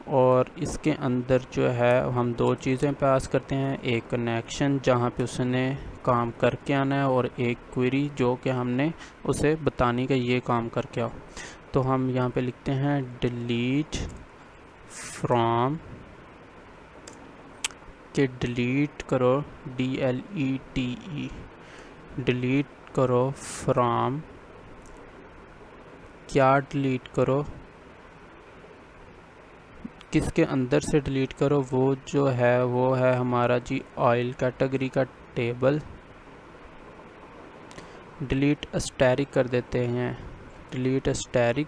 और इसके अंदर जो है हम दो चीज़ें पास करते हैं, एक कनेक्शन जहाँ पे उसने काम करके आना है और एक क्वेरी जो कि हमने उसे बतानी कि ये काम करके आओ। तो हम यहाँ पे लिखते हैं डिलीट फ्रॉम, कि डिलीट करो DLETE, डिलीट करो फ्रॉम, क्या डिलीट करो, किसके अंदर से डिलीट करो, वो जो है वो है हमारा जी ऑयल कैटेगरी का टेबल। डिलीट अस्टेरिक कर देते हैं, डिलीट अस्टेरिक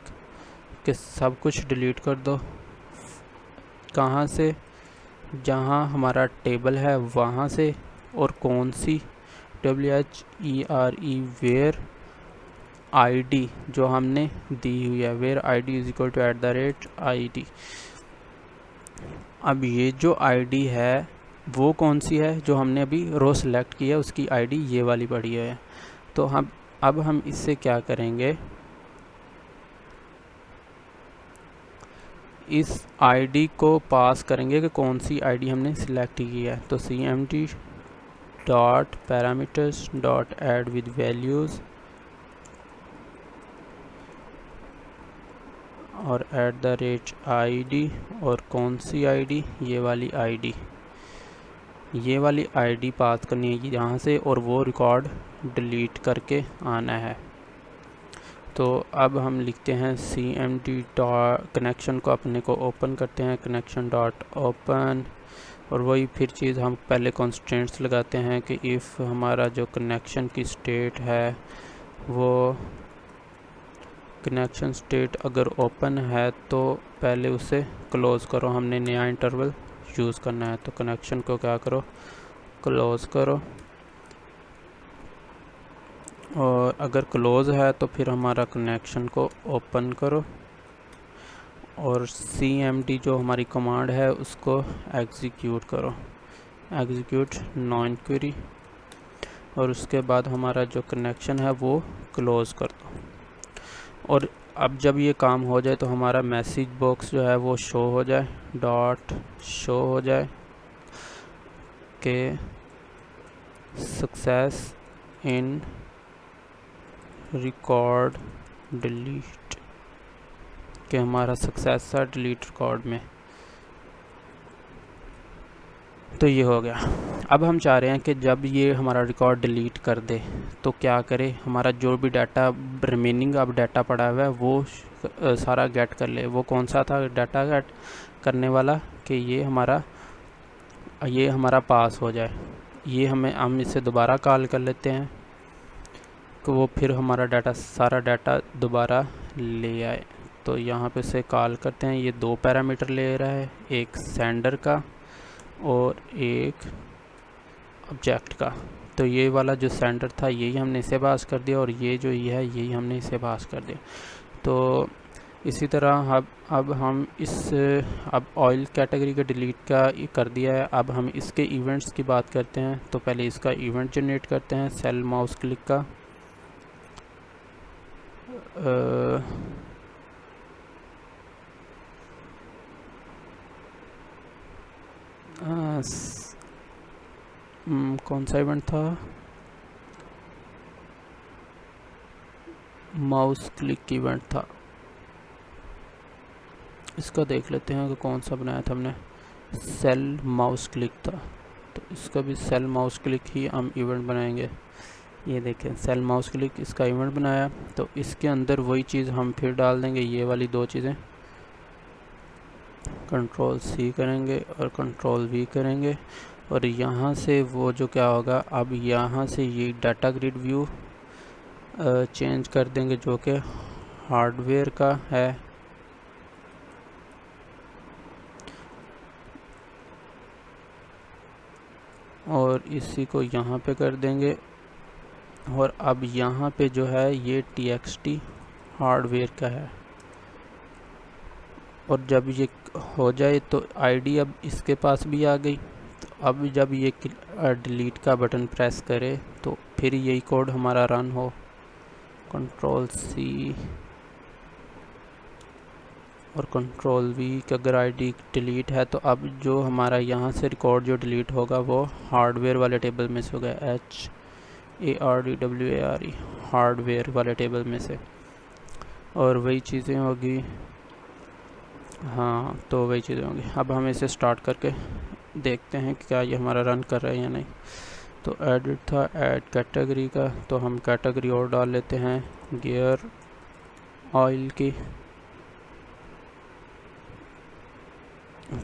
के सब कुछ डिलीट कर दो। कहाँ से, जहाँ हमारा टेबल है वहाँ से, और कौन सी, WHERE वेयर आईडी जो हमने दी हुई है, where ID is equal to @ID। अब ये जो आईडी है वो कौन सी है, जो हमने अभी रो सिलेक्ट किया उसकी आईडी ये वाली पड़ी है। तो अब हम इससे क्या करेंगे, इस आईडी को पास करेंगे कि कौन सी आईडी हमने सिलेक्ट की है। तो cmd dot parameters dot add with values और @ID, और कौन सी आईडी, ये वाली आईडी पास करनी है यहाँ से, और वो रिकॉर्ड डिलीट करके आना है। तो अब हम लिखते हैं cmd कनेक्शन को अपने को ओपन करते हैं, कनेक्शन डॉट ओपन, और वही फिर चीज़ हम पहले कॉन्स्टेंट्स लगाते हैं कि इफ़ हमारा जो कनेक्शन की स्टेट है वो कनेक्शन स्टेट अगर ओपन है तो पहले उसे क्लोज़ करो, हमने नया इंटरवल यूज़ करना है। तो कनेक्शन को क्या करो, क्लोज़ करो, और अगर क्लोज़ है तो फिर हमारा कनेक्शन को ओपन करो, और cmd जो हमारी कमांड है उसको एग्जीक्यूट करो, एग्जीक्यूट नॉन क्वेरी, और उसके बाद हमारा जो कनेक्शन है वो क्लोज़ कर दो। और अब जब ये काम हो जाए तो हमारा मैसेज बॉक्स जो है वो शो हो जाए, डॉट शो हो जाए कि सक्सेस इन रिकॉर्ड डिलीट, कि हमारा सक्सेस था डिलीट रिकॉर्ड में। तो ये हो गया। अब हम चाह रहे हैं कि जब ये हमारा रिकॉर्ड डिलीट कर दे तो क्या करे, हमारा जो भी डाटा रिमेनिंग अब डाटा पड़ा हुआ है वो सारा गेट कर ले। वो कौन सा था डाटा गेट करने वाला कि ये हमारा पास हो जाए। ये हम इसे दोबारा कॉल कर लेते हैं कि वो फिर हमारा सारा डाटा दोबारा ले आए। तो यहाँ पे से कॉल करते हैं। ये 2 पैरामीटर ले रहा है, एक सेंडर का और एक ऑब्जेक्ट का। तो ये वाला जो सेंडर था यही हमने इसे पास कर दिया और ये जो ये है यही हमने इसे पास कर दिया। तो इसी तरह अब हम अब ऑयल कैटेगरी का डिलीट का कर दिया है। अब हम इसके इवेंट्स की बात करते हैं। तो पहले इसका इवेंट जनरेट करते हैं सेल माउस क्लिक का। कौन सा इवेंट था, माउस क्लिक इवेंट था। इसका देख लेते हैं कि कौन सा बनाया था हमने, सेल माउस क्लिक था। तो इसका भी सेल माउस क्लिक ही हम इवेंट बनाएंगे। ये देखें सेल माउस क्लिक इसका इवेंट बनाया। तो इसके अंदर वही चीज़ हम फिर डाल देंगे, ये वाली 2 चीज़ें, कंट्रोल C करेंगे और कंट्रोल V करेंगे। और यहाँ से वो जो क्या होगा, अब यहाँ से ये डाटा ग्रिड व्यू चेंज कर देंगे जो कि हार्डवेयर का है। और इसी को यहाँ पे कर देंगे। और अब यहाँ पे जो है ये TXT हार्डवेयर का है। और जब ये हो जाए तो आईडी अब इसके पास भी आ गई। तो अब जब ये डिलीट का बटन प्रेस करे तो फिर यही कोड हमारा रन हो। कंट्रोल C और कंट्रोल V कि अगर आईडी डिलीट है तो अब जो हमारा यहाँ से रिकॉर्ड जो डिलीट होगा वो हार्डवेयर वाले टेबल में से होगा, HARDWARE हार्डवेयर वाले टेबल में से। और वही चीज़ें होगी, हाँ तो वही चीज़ें होंगी। अब हम इसे स्टार्ट करके देखते हैं कि क्या ये हमारा रन कर रहा है या नहीं। तो एडिट था ऐड कैटेगरी का, तो हम कैटेगरी और डाल लेते हैं गियर ऑयल की।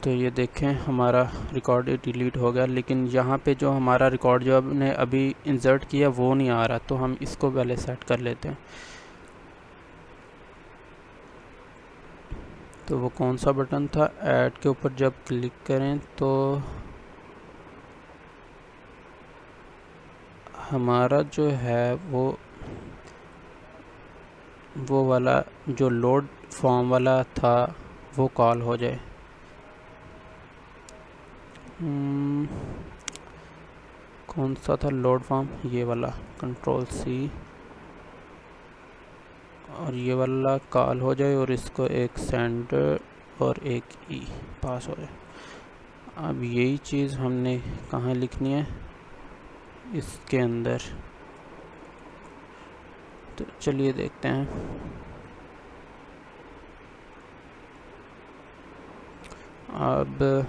तो ये देखें हमारा रिकॉर्ड डिलीट हो गया, लेकिन यहाँ पे जो हमारा रिकॉर्ड जो हमने अभी इंसर्ट किया वो नहीं आ रहा। तो हम इसको पहले सेट कर लेते हैं। तो वो कौन सा बटन था, ऐड के ऊपर जब क्लिक करें तो हमारा जो है वो वाला जो लोड फॉर्म वाला था वो कॉल हो जाए। कौन सा था लोड फॉर्म, ये वाला, कंट्रोल C और ये वाला कॉल हो जाए और इसको एक सेंडर और एक E पास हो जाए। अब यही चीज़ हमने कहाँ लिखनी है, इसके अंदर। तो चलिए देखते हैं। अब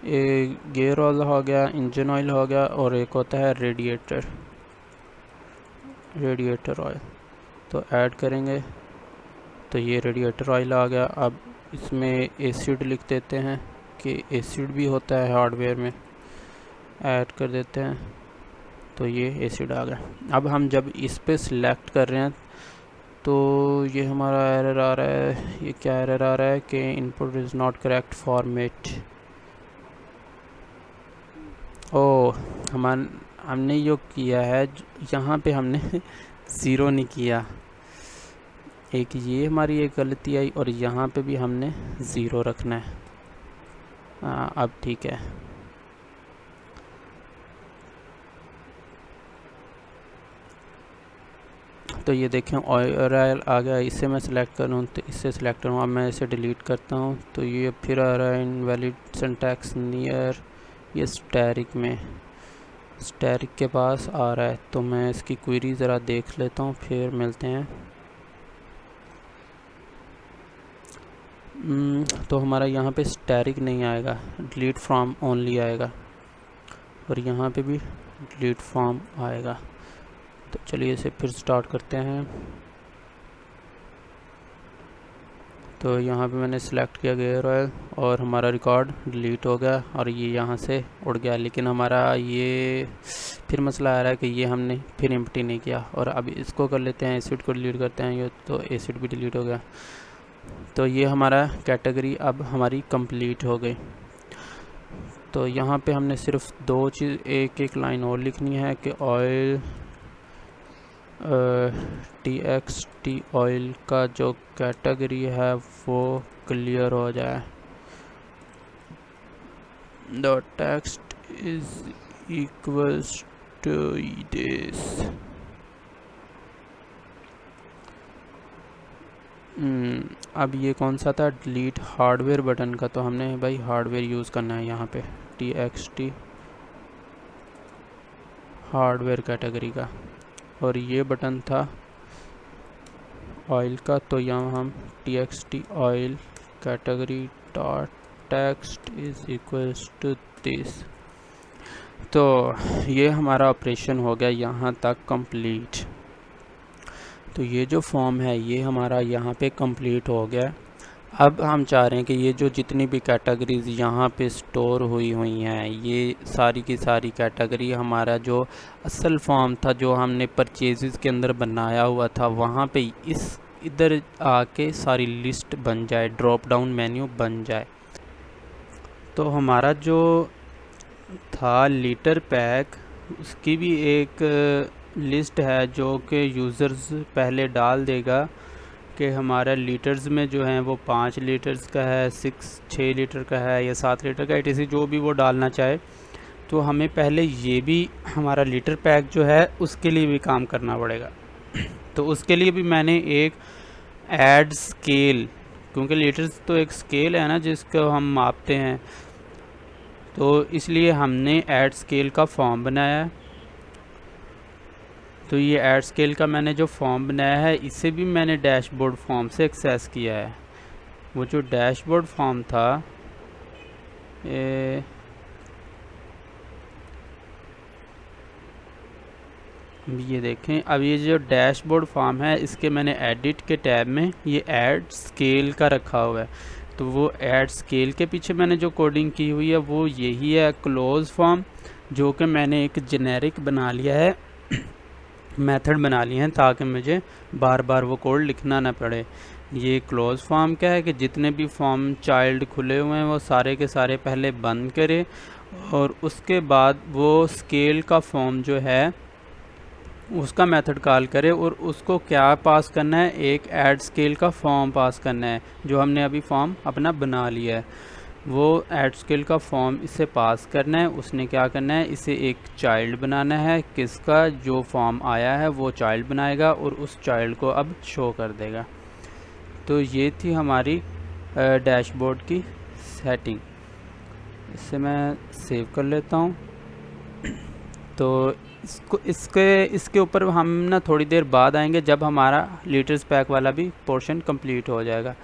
एक गियर ऑयल हो गया, इंजन ऑयल हो गया और एक होता है रेडिएटर ऑयल। तो ऐड करेंगे तो ये रेडिएटर ऑयल आ गया। अब इसमें एसिड लिख देते हैं कि एसिड भी होता है हार्डवेयर में, ऐड कर देते हैं। तो ये एसिड आ गया। अब हम जब इस पे सिलेक्ट कर रहे हैं तो ये हमारा एरर आ रहा है। ये क्या एरर आ रहा है कि input is not correct format. हमने जो किया है यहाँ पे हमने 0 नहीं किया। एक ये हमारी एक गलती आई और यहाँ पे भी हमने 0 रखना है। अब ठीक है। तो ये देखें ऑयल आ गया। इसे मैं सिलेक्ट करूँ तो इससे सिलेक्ट करूँ। अब मैं इसे डिलीट करता हूँ तो ये फिर आ रहा है इनवैलिड सिंटैक्स नियर, ये स्टैरिक में, स्टैरिक के पास आ रहा है। तो मैं इसकी क्वेरी ज़रा देख लेता हूँ, फिर मिलते हैं। तो हमारा यहाँ पे स्टैटिक नहीं आएगा, डिलीट फ्रॉम ओनली आएगा, और यहाँ पे भी डिलीट फ्रॉम आएगा। तो चलिए इसे फिर स्टार्ट करते हैं। तो यहाँ पे मैंने सिलेक्ट किया गेयर ऑयल और हमारा रिकॉर्ड डिलीट हो गया और ये यहाँ से उड़ गया, लेकिन हमारा ये फिर मसला आ रहा है कि ये हमने फिर एम्प्टी नहीं किया। और अब इसको कर लेते हैं, एसिड को डिलीट करते हैं, ये तो एसिड भी डिलीट हो गया। तो ये हमारा कैटेगरी अब हमारी कंप्लीट हो गई। तो यहाँ पे हमने सिर्फ दो चीज़, एक लाइन और लिखनी है कि ऑयल TXT ऑयल का जो कैटेगरी है वो क्लियर हो जाए। The text is equals to this. अब ये कौन सा था, डिलीट हार्डवेयर बटन का, तो हमने भाई हार्डवेयर यूज़ करना है यहाँ पे, TXT हार्डवेयर कैटेगरी का, और ये बटन था ऑयल का, तो यहाँ हम TXT oil category dot text is equals to this. तो ये हमारा ऑपरेशन हो गया यहाँ तक कंप्लीट। तो ये जो फॉर्म है ये हमारा यहाँ पे कंप्लीट हो गया। अब हम चाह रहे हैं कि ये जो जितनी भी कैटेगरीज यहाँ पे स्टोर हुई हैं, ये सारी की सारी कैटेगरी हमारा जो असल फॉर्म था जो हमने परचेजेस के अंदर बनाया हुआ था, वहाँ पे इस इधर आके सारी लिस्ट बन जाए, ड्रॉप डाउन मेन्यू बन जाए। तो हमारा जो था लीटर पैक, उसकी भी एक लिस्ट है जो कि यूज़र्स पहले डाल देगा कि हमारा लीटर्स में जो है वो 5 लीटर्स का है, 6 लीटर का है या 7 लीटर का, ऐसे जो भी वो डालना चाहे। तो हमें पहले ये भी हमारा लीटर पैक जो है उसके लिए भी काम करना पड़ेगा। तो उसके लिए भी मैंने एक ऐड स्केल, क्योंकि लीटर्स तो एक स्केल है ना जिसको हम मापते हैं, तो इसलिए हमने ऐड स्केल का फॉर्म बनाया। तो ये ऐड स्केल का मैंने जो फॉर्म बनाया है इसे भी मैंने डैशबोर्ड फॉर्म से एक्सेस किया है। वो जो डैशबोर्ड फॉर्म था ये देखें, अब ये जो डैशबोर्ड फॉर्म है इसके मैंने एडिट के टैब में ये ऐड स्केल का रखा हुआ है। तो वो ऐड स्केल के पीछे मैंने जो कोडिंग की हुई है वो यही है, क्लोज फॉर्म, जो कि मैंने एक जेनेरिक बना लिया है, मेथड बना लिए हैं ताकि मुझे बार बार वो कोड लिखना ना पड़े। ये क्लोज फॉर्म क्या है कि जितने भी फॉर्म चाइल्ड खुले हुए हैं वो सारे के सारे पहले बंद करे और उसके बाद वो स्केल का फॉर्म जो है उसका मेथड कॉल करे और उसको क्या पास करना है, एक ऐड स्केल का फॉर्म पास करना है जो हमने अभी फॉर्म अपना बना लिया है। वो ऐड स्केल का फॉर्म इसे पास करना है। उसने क्या करना है, इसे एक चाइल्ड बनाना है, किसका, जो फॉर्म आया है वो चाइल्ड बनाएगा और उस चाइल्ड को अब शो कर देगा। तो ये थी हमारी डैशबोर्ड की सेटिंग। इसे मैं सेव कर लेता हूँ। तो इसके ऊपर हम ना थोड़ी देर बाद आएंगे जब हमारा लीटर्स पैक वाला भी पोर्शन कंप्लीट हो जाएगा।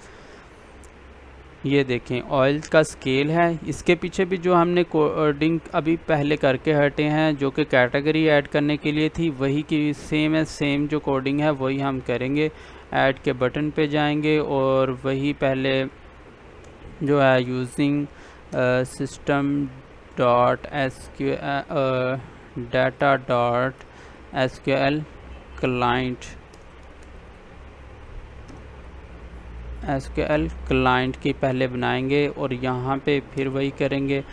ये देखें ऑयल का स्केल है, इसके पीछे भी जो हमने कोडिंग अभी पहले करके हटे हैं जो कि कैटेगरी ऐड करने के लिए थी, वही की सेम है, सेम जो कोडिंग है वही हम करेंगे। ऐड के बटन पे जाएंगे और वही पहले जो है using system dot data dot SQL client, SQL client की पहले बनाएंगे और यहाँ पे फिर वही करेंगे,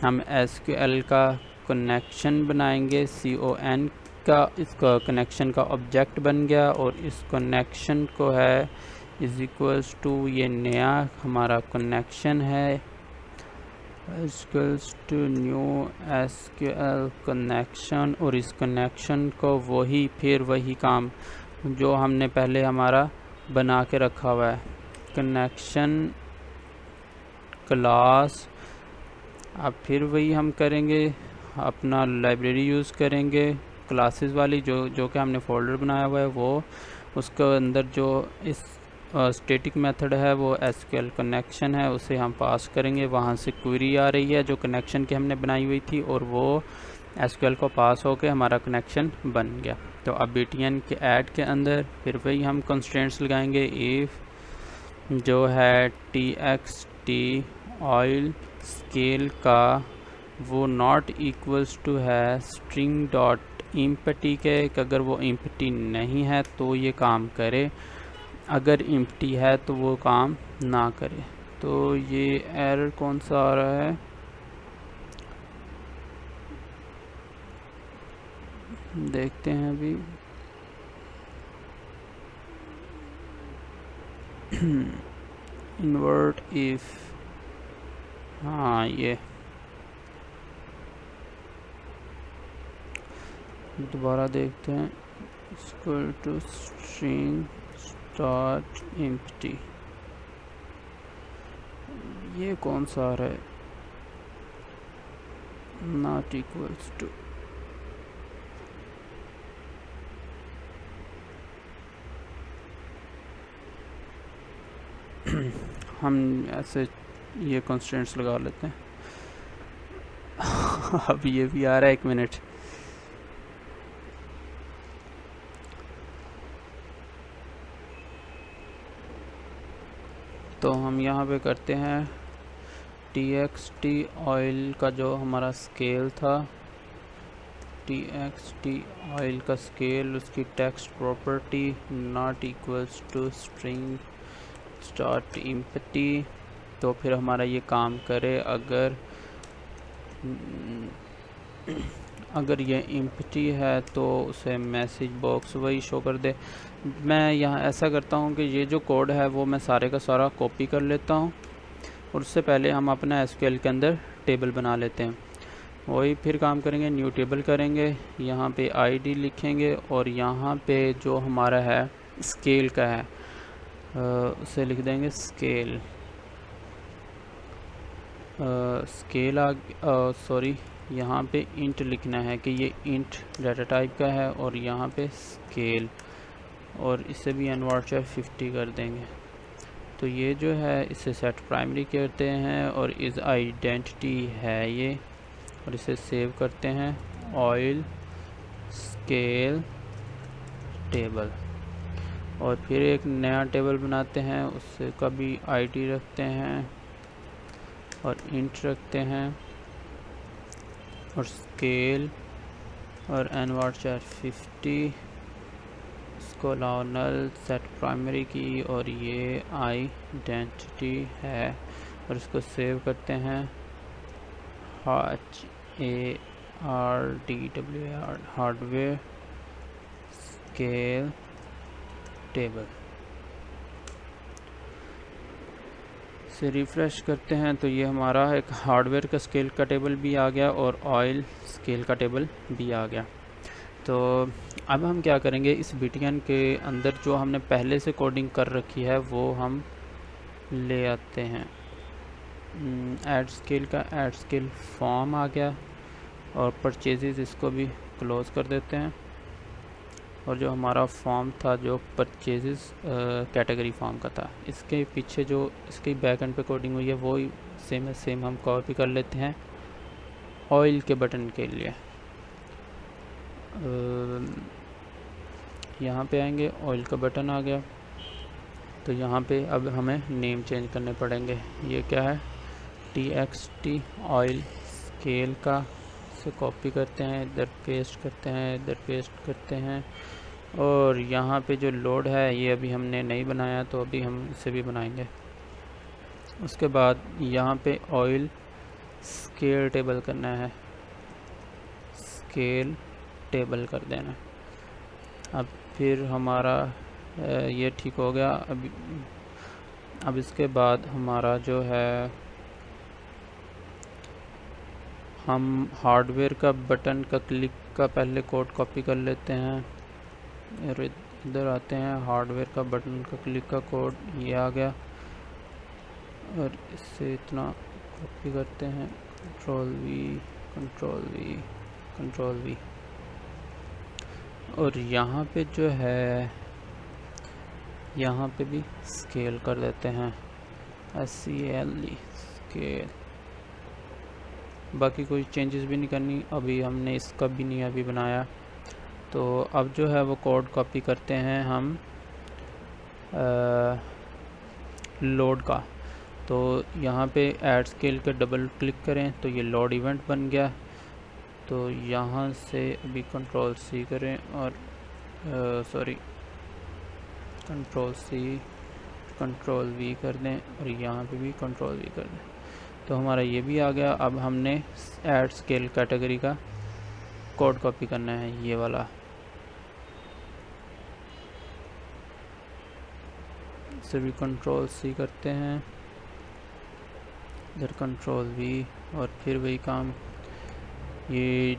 हम SQL का कनेक्शन बनाएंगे, CON का, इसका कनेक्शन का ऑब्जेक्ट बन गया और इस कनेक्शन को है इज इक्वल्स टू, ये नया हमारा कनेक्शन है, equals to new SQL connection, और इस कनेक्शन को वही फिर वही काम जो हमने पहले हमारा बना के रखा हुआ है, कनेक्शन क्लास। अब फिर वही हम करेंगे, अपना लाइब्रेरी यूज़ करेंगे क्लासेस वाली जो कि हमने फ़ोल्डर बनाया हुआ है वो, उसके अंदर जो इस स्टैटिक मेथड है वो एसक्यूएल कनेक्शन है, उसे हम पास करेंगे। वहाँ से क्वेरी आ रही है जो कनेक्शन की हमने बनाई हुई थी और वो एसक्यूएल को पास होकर हमारा कनेक्शन बन गया। तो अब बीटीएन के ऐड के अंदर फिर वही हम कंस्ट्रेंट्स लगाएंगे। इफ़ जो है txt ऑयल स्केल का वो नॉट इक्वल्स टू है स्ट्रिंग डॉट एम्प्टी के, अगर वो एम्प्टी नहीं है तो ये काम करे, अगर एम्प्टी है तो वो काम ना करे। तो ये एरर कौन सा आ रहा है, देखते हैं अभी। इन्वर्ट इफ, हाँ ये दोबारा देखते हैं। Equal to string start empty, ये कौन सा आ रहा है, नॉट इक्वल्स टू। हम ऐसे ये कंस्ट्रेंट्स लगा लेते हैं। अब ये भी आ रहा है, 1 मिनट। तो हम यहाँ पे करते हैं txt ऑयल का जो हमारा स्केल था, txt ऑयल का स्केल, उसकी text property not equals to string start empty. तो फिर हमारा ये काम करे अगर ये एम्प्टी है तो उसे मैसेज बॉक्स वही शो कर दे। मैं यहाँ ऐसा करता हूँ कि ये जो कोड है वो मैं सारे का सारा कॉपी कर लेता हूँ और उससे पहले हम अपना एसक्यूएल के अंदर टेबल बना लेते हैं। वही फिर काम करेंगे, न्यू टेबल करेंगे, यहाँ पे आईडी लिखेंगे और यहाँ पे जो हमारा है स्केल का है उसे लिख देंगे स्केल। स्केल सॉरी, यहाँ पे इंट लिखना है कि ये इंट डाटा टाइप का है और यहाँ पे स्केल, और इसे भी अनवार्चर 50 कर देंगे। तो ये जो है इसे सेट प्राइमरी करते हैं और इस आइडेंटिटी है ये, और इसे सेव करते हैं ऑयल स्केल टेबल। और फिर एक नया टेबल बनाते हैं, उससे का भी आईडी रखते हैं और इंट रखते हैं और स्केल और एनवार्चर 50, इसको लाओ नल सेट प्राइमरी की, और ये आइडेंटिटी है और इसको सेव करते हैं HARDWAR हार्डवेयर स्केल टेबल से रिफ़्रेश करते हैं तो ये हमारा एक हार्डवेयर का स्केल का टेबल भी आ गया और ऑयल स्केल का टेबल भी आ गया। तो अब हम क्या करेंगे, इस बीटीएन के अंदर जो हमने पहले से कोडिंग कर रखी है वो हम ले आते हैं। ऐड स्केल का ऐड स्केल फॉर्म आ गया और परचेजेस इसको भी क्लोज़ कर देते हैं। और जो हमारा फॉर्म था जो परचेजेस कैटेगरी फॉर्म का था, इसके पीछे जो इसकी बैक एंड पे कोडिंग हुई है वो सेम है, सेम हम कॉपी कर लेते हैं ऑयल के बटन के लिए। यहाँ पे आएंगे, ऑयल का बटन आ गया, तो यहाँ पे अब हमें नेम चेंज करने पड़ेंगे। ये क्या है, txt ऑयल स्केल का, से कॉपी करते हैं, इधर पेस्ट करते हैं, इधर पेस्ट करते हैं। और यहाँ पे जो लोड है ये अभी हमने नहीं बनाया तो अभी हम इसे भी बनाएंगे। उसके बाद यहाँ पे ऑयल स्केल टेबल करना है, स्केल टेबल कर देना। अब फिर हमारा ये ठीक हो गया। अब इसके बाद हमारा जो है, हम हार्डवेयर का बटन का क्लिक का पहले कोड कॉपी कर लेते हैं। इधर आते हैं, हार्डवेयर का बटन का क्लिक का कोड ये आ गया और इससे इतना कॉपी करते हैं, कंट्रोल वी। और यहाँ पे जो है यहाँ पे भी स्केल कर देते हैं, SCLE स्केल। बाकी कोई चेंजेस भी नहीं करनी, अभी हमने इसका भी नहीं अभी बनाया। तो अब जो है वो कोड कॉपी करते हैं हम लोड का। तो यहाँ पे ऐड स्केल के डबल क्लिक करें तो ये लोड इवेंट बन गया। तो यहाँ से अभी कंट्रोल C करें और sorry control C control V कर दें और यहाँ पे भी कंट्रोल V कर दें। तो हमारा ये भी आ गया। अब हमने ऐड स्केल कैटेगरी का कोड कॉपी करना है, ये वाला। इसे भी कंट्रोल C करते हैं, इधर कंट्रोल V और फिर वही काम। ये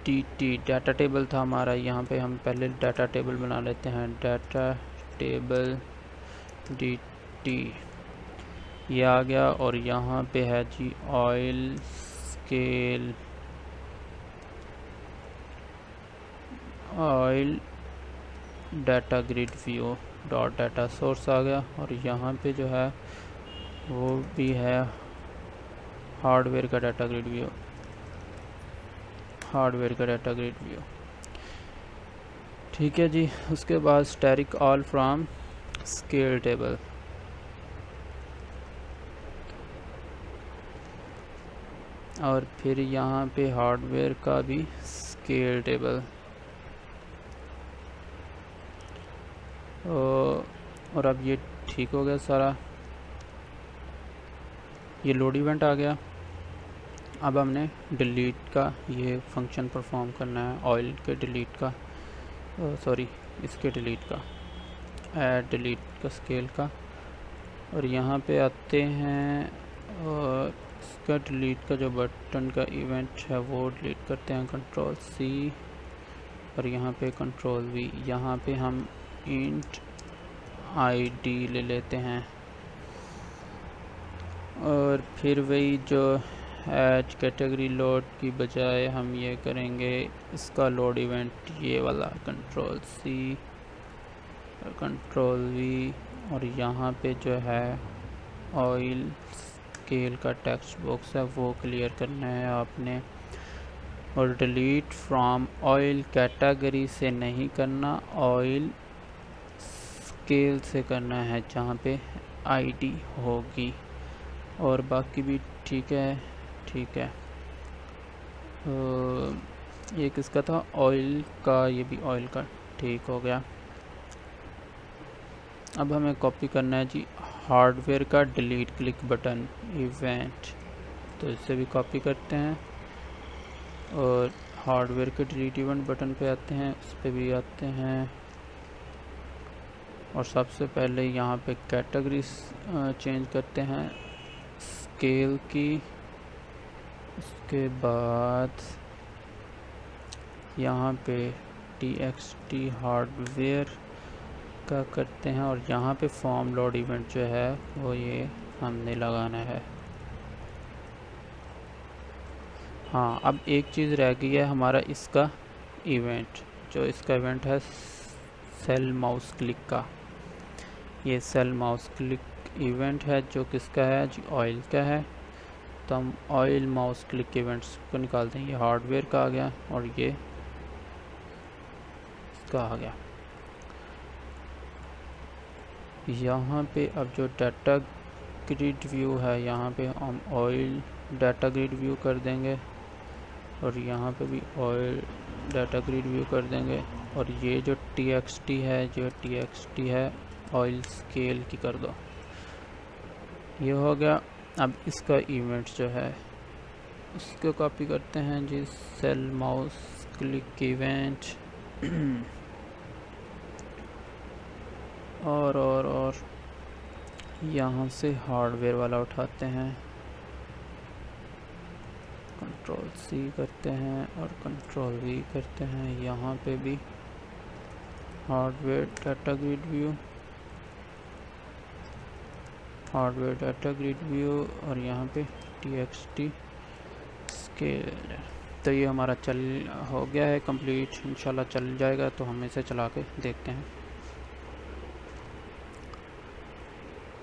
DT डाटा टेबल था हमारा, यहाँ पे हम पहले डाटा टेबल बना लेते हैं। डाटा टेबल DT ये आ गया। और यहाँ पे है जी oil scale oil data grid view dot data source आ गया। और यहाँ पे जो है वो भी है हार्डवेयर का डाटा ग्रिड व्यू, हार्डवेयर का डाटा ग्रिड व्यू। ठीक है जी। उसके बाद static all from scale table, और फिर यहाँ पे हार्डवेयर का भी स्केल टेबल। और अब ये ठीक हो गया सारा, ये लोड इवेंट आ गया। अब हमने डिलीट का ये फंक्शन परफॉर्म करना है, ऑयल के डिलीट का, सॉरी इसके डिलीट का, ऐड डिलीट का स्केल का। और यहाँ पे आते हैं और इसका डिलीट का जो बटन का इवेंट है वो डिलीट करते हैं, कंट्रोल C और यहाँ पे कंट्रोल V। यहाँ पे हम इंट ID ले लेते हैं और फिर वही जो ऐड कैटेगरी लोड की बजाय हम ये करेंगे इसका लोड इवेंट ये वाला, कंट्रोल C और कंट्रोल V। और यहाँ पे जो है ऑयल स्केल का टेक्स्ट बॉक्स है वो क्लियर करना है आपने। और डिलीट फ्रॉम ऑयल कैटेगरी से नहीं करना, ऑयल स्केल से करना है जहाँ पे ID होगी। और बाकी भी ठीक है, ठीक है। ये किसका था, ऑयल का, ये भी ऑयल का ठीक हो गया। अब हमें कॉपी करना है जी हार्डवेयर का डिलीट क्लिक बटन इवेंट। तो इससे भी कॉपी करते हैं और हार्डवेयर के डिलीट इवेंट बटन पे आते हैं, उस पर भी आते हैं। और सबसे पहले यहाँ पे कैटेगरी चेंज करते हैं स्केल की। उसके बाद यहाँ पे TXT हार्डवेयर का करते हैं और यहाँ पे फॉर्म लोड इवेंट जो है वो ये हमने लगाना है। हाँ, अब एक चीज़ रह गई है हमारा इसका इवेंट, जो इसका इवेंट है सेल माउस क्लिक का। ये सेल माउस क्लिक इवेंट है जो किसका है जी, ऑयल का है। तो हम ऑयल माउस क्लिक इवेंट्स को निकालते हैं। ये हार्डवेयर का आ गया और ये इसका आ गया। यहाँ पे अब जो डाटा ग्रिड व्यू है यहाँ पे हम ऑयल डाटा ग्रिड व्यू कर देंगे और यहाँ पे भी ऑयल डाटा ग्रिड व्यू कर देंगे। और ये जो TXT है ऑयल स्केल की कर दो। ये हो गया। अब इसका इवेंट जो है उसको कॉपी करते हैं जी, सेल माउस क्लिक इवेंट। और यहाँ से हार्डवेयर वाला उठाते हैं, कंट्रोल C करते हैं और कंट्रोल V करते हैं। यहाँ पे भी hardware data grid view, hardware data grid view और यहाँ पे TXT स्केल। तो ये हमारा चल हो गया है कंप्लीट, इंशाल्लाह चल जाएगा। तो हम इसे चला के देखते हैं।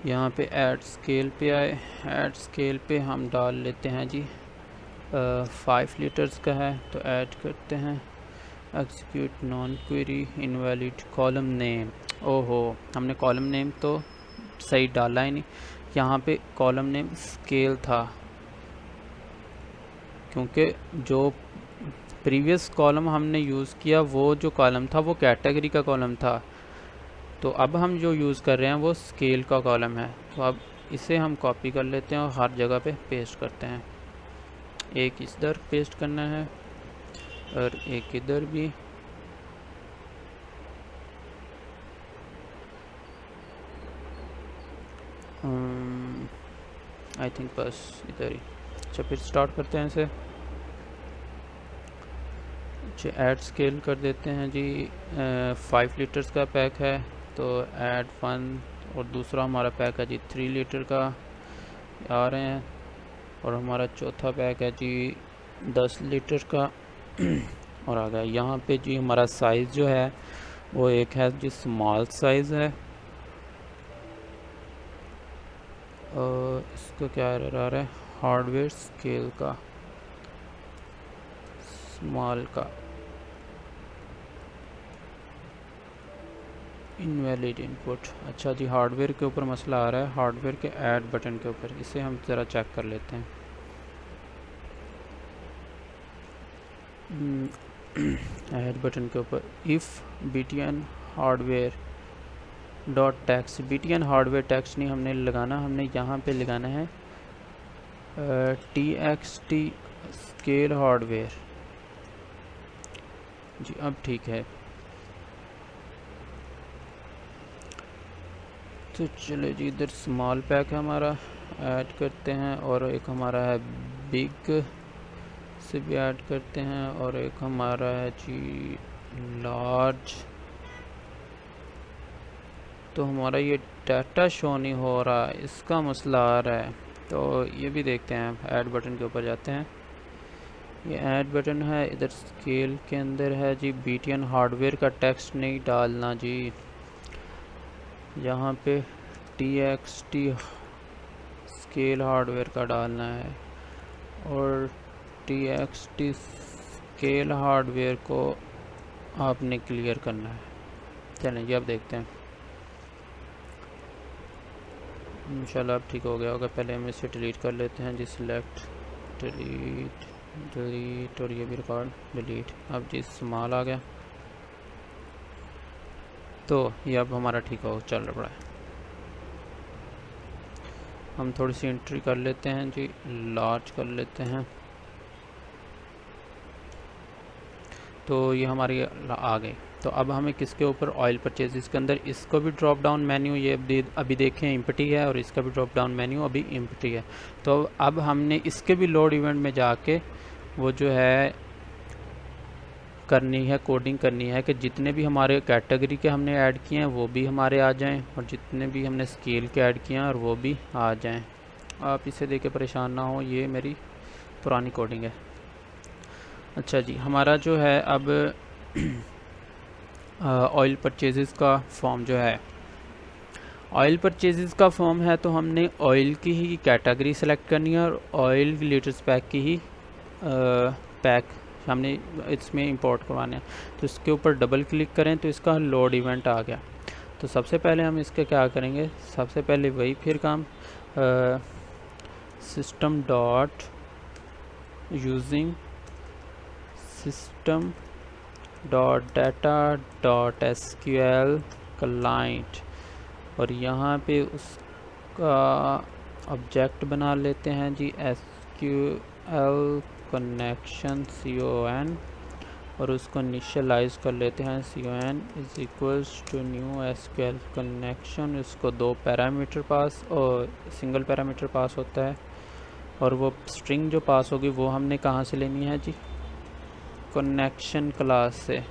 यहाँ पे ऐड स्केल पे आए, ऐड स्केल पे हम डाल लेते हैं जी 5 लीटर्स का है तो ऐड करते हैं execute non query invalid column name. ओहो, हमने कॉलम नेम तो सही डाला ही नहीं, यहाँ पे कॉलम नेम स्केल था, क्योंकि जो प्रीवियस कॉलम हमने यूज़ किया वो जो कॉलम था वो कैटेगरी का कॉलम था, तो अब हम जो यूज़ कर रहे हैं वो स्केल का कॉलम है। तो अब इसे हम कॉपी कर लेते हैं और हर जगह पे पेस्ट करते हैं। एक इधर पेस्ट करना है और एक इधर भी। आई थिंक बस इधर ही। अच्छा, फिर स्टार्ट करते हैं इसे। अच्छा, ऐड स्केल कर देते हैं जी। 5 लीटर्स का पैक है तो ऐड 1, और दूसरा हमारा पैक है जी 3 लीटर का आ रहे हैं, और हमारा चौथा पैक है जी 10 लीटर का और आ गया। यहाँ पे जी हमारा साइज़ जो है वो एक है जी स्मॉल साइज़ है, और इसका क्या एरर आ रहा है, हार्डवेयर स्केल का स्मॉल का इनवैलिड इनपुट। अच्छा जी, हार्डवेयर के ऊपर मसला आ रहा है, हार्डवेयर के ऐड बटन के ऊपर। इसे हम ज़रा चेक कर लेते हैं। ऐड बटन के ऊपर if btn hardware dot text, btn hardware text नहीं हमने लगाना, हमने यहाँ पे लगाना है txt स्केल हार्डवेयर जी। अब ठीक है, तो चलो जी, इधर स्मॉल पैक है हमारा, ऐड करते हैं, और एक हमारा है बिग से भी ऐड करते हैं, और एक हमारा है जी लार्ज। तो हमारा ये डाटा शो नहीं हो रहा, इसका मसला आ रहा है, तो ये भी देखते हैं। ऐड बटन के ऊपर जाते हैं, ये ऐड बटन है, इधर स्केल के अंदर है जी btn हार्डवेयर का टेक्स्ट नहीं डालना जी, यहाँ पे txt स्केल हार्डवेयर का डालना है, और txt स्केल हार्डवेयर को आपने क्लियर करना है। चलें जी, अब देखते हैं, इंशाल्लाह अब ठीक हो गया होगा। पहले हम इसे डिलीट कर लेते हैं जी, सिलेक्ट डिलीट डिलीट, और ये भी रिकॉर्ड डिलीट। अब जी स्मॉल आ गया, तो ये अब हमारा ठीक हो चल रहा है। हम थोड़ी सी एंट्री कर लेते हैं जी, लार्ज कर लेते हैं, तो ये हमारी आ गई। तो अब हमें किसके ऊपर, ऑयल परचेज़ के अंदर, इसको भी ड्रॉप डाउन मेन्यू ये अभी देखें एम्प्टी है, और इसका भी ड्रॉप डाउन मेन्यू अभी एम्प्टी है। तो अब हमने इसके भी लोड इवेंट में जाके वो जो है करनी है, कोडिंग करनी है कि जितने भी हमारे कैटेगरी के हमने ऐड किए हैं वो भी हमारे आ जाएं, और जितने भी हमने स्केल के ऐड किए हैं और वो भी आ जाएं। आप इसे देख के परेशान ना हो, ये मेरी पुरानी कोडिंग है। अच्छा जी, हमारा जो है अब ऑयल परचेज़ का फॉर्म जो है, ऑयल परचेज़ का फॉर्म है, तो हमने ऑयल की ही कैटेगरी सेलेक्ट करनी है, और ऑयल लीटर्स पैक की ही पैक हमने इसमें इंपोर्ट करवाना है। तो इसके ऊपर डबल क्लिक करें तो इसका लोड इवेंट आ गया। तो सबसे पहले हम इसके क्या करेंगे, सबसे पहले वही फिर काम system dot using system dot data dot SQL client, और यहाँ पे उसका ऑब्जेक्ट बना लेते हैं जी एसक्यूएल कनेक्शन con, और उसको इनिशियलाइज कर लेते हैं con is equals to new SQL connection. इसको 2 पैरामीटर पास और सिंगल पैरामीटर पास होता है, और वो स्ट्रिंग जो पास होगी वो हमने कहाँ से लेनी है जी, कनेक्शन क्लास से।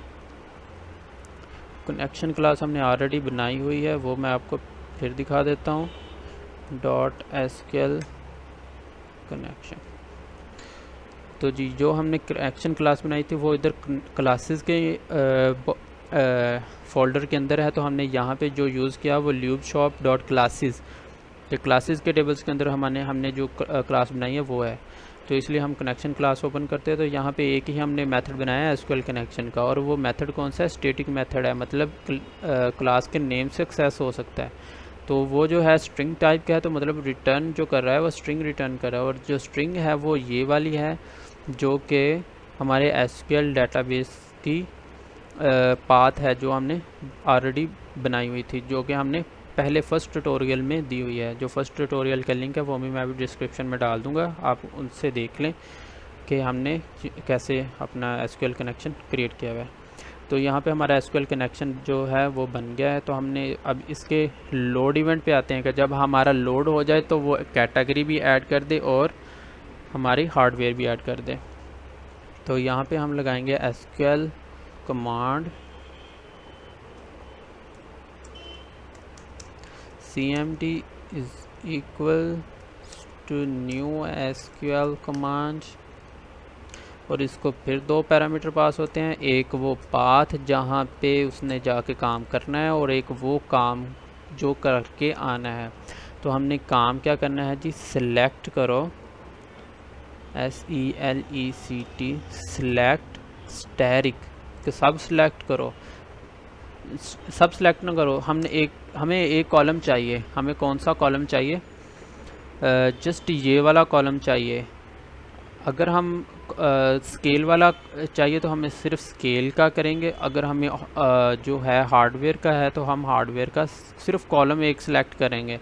कनेक्शन क्लास हमने ऑलरेडी बनाई हुई है, वो मैं आपको फिर दिखा देता हूँ, डॉट एसक्यूएल कनेक्शन। तो जी जो हमने कनेक्शन क्लास बनाई थी वो इधर क्लासेस के फोल्डर के अंदर है, तो हमने यहाँ पे जो यूज़ किया वो lube shop डॉट क्लासेस तो क्लासेस के टेबल्स के अंदर हमने जो क्लास बनाई है वो है, तो इसलिए हम कनेक्शन क्लास ओपन करते हैं। तो यहाँ पे एक ही हमने मेथड बनाया है एसक्यूएल कनेक्शन का, और वो मेथड कौन सा है, स्टैटिक मेथड है, मतलब क्लास के नेम से एक्सेस हो सकता है। तो वो जो है स्ट्रिंग टाइप का है, तो मतलब रिटर्न जो कर रहा है वो स्ट्रिंग रिटर्न कर रहा है, और जो स्ट्रिंग है वो ये वाली है जो कि हमारे एसक्यूएल डेटाबेस की पाथ है जो हमने ऑलरेडी बनाई हुई थी, जो कि हमने पहले फर्स्ट ट्यूटोरियल में दी हुई है। जो फर्स्ट ट्यूटोरियल का लिंक है वो भी मैं डिस्क्रिप्शन में डाल दूंगा, आप उनसे देख लें कि हमने कैसे अपना एसक्यूएल कनेक्शन क्रिएट किया हुआ है। तो यहाँ पे हमारा एसक्यूएल कनेक्शन जो है वो बन गया है। तो हमने अब इसके लोड इवेंट पे आते हैं कि जब हमारा लोड हो जाए तो वो कैटेगरी भी ऐड कर दे और हमारी हार्डवेयर भी ऐड कर दे। तो यहाँ पे हम लगाएंगे SQL command cmd is equal to new SQL command, और इसको फिर दो पैरामीटर पास होते हैं, एक वो पाथ जहाँ पे उसने जाके काम करना है और एक वो काम जो करके आना है। तो हमने काम क्या करना है जी, सिलेक्ट करो SELECT सिलेक्ट स्टैटिक, तो सब सिलेक्ट करो, सब सिलेक्ट ना करो, हमें एक कॉलम चाहिए। हमें कौन सा कॉलम चाहिए, जस्ट ये वाला कॉलम चाहिए। अगर हम स्केल वाला चाहिए तो हमें सिर्फ स्केल का करेंगे, अगर हमें जो है हार्डवेयर का है तो हम हार्डवेयर का सिर्फ कॉलम एक सिलेक्ट करेंगे,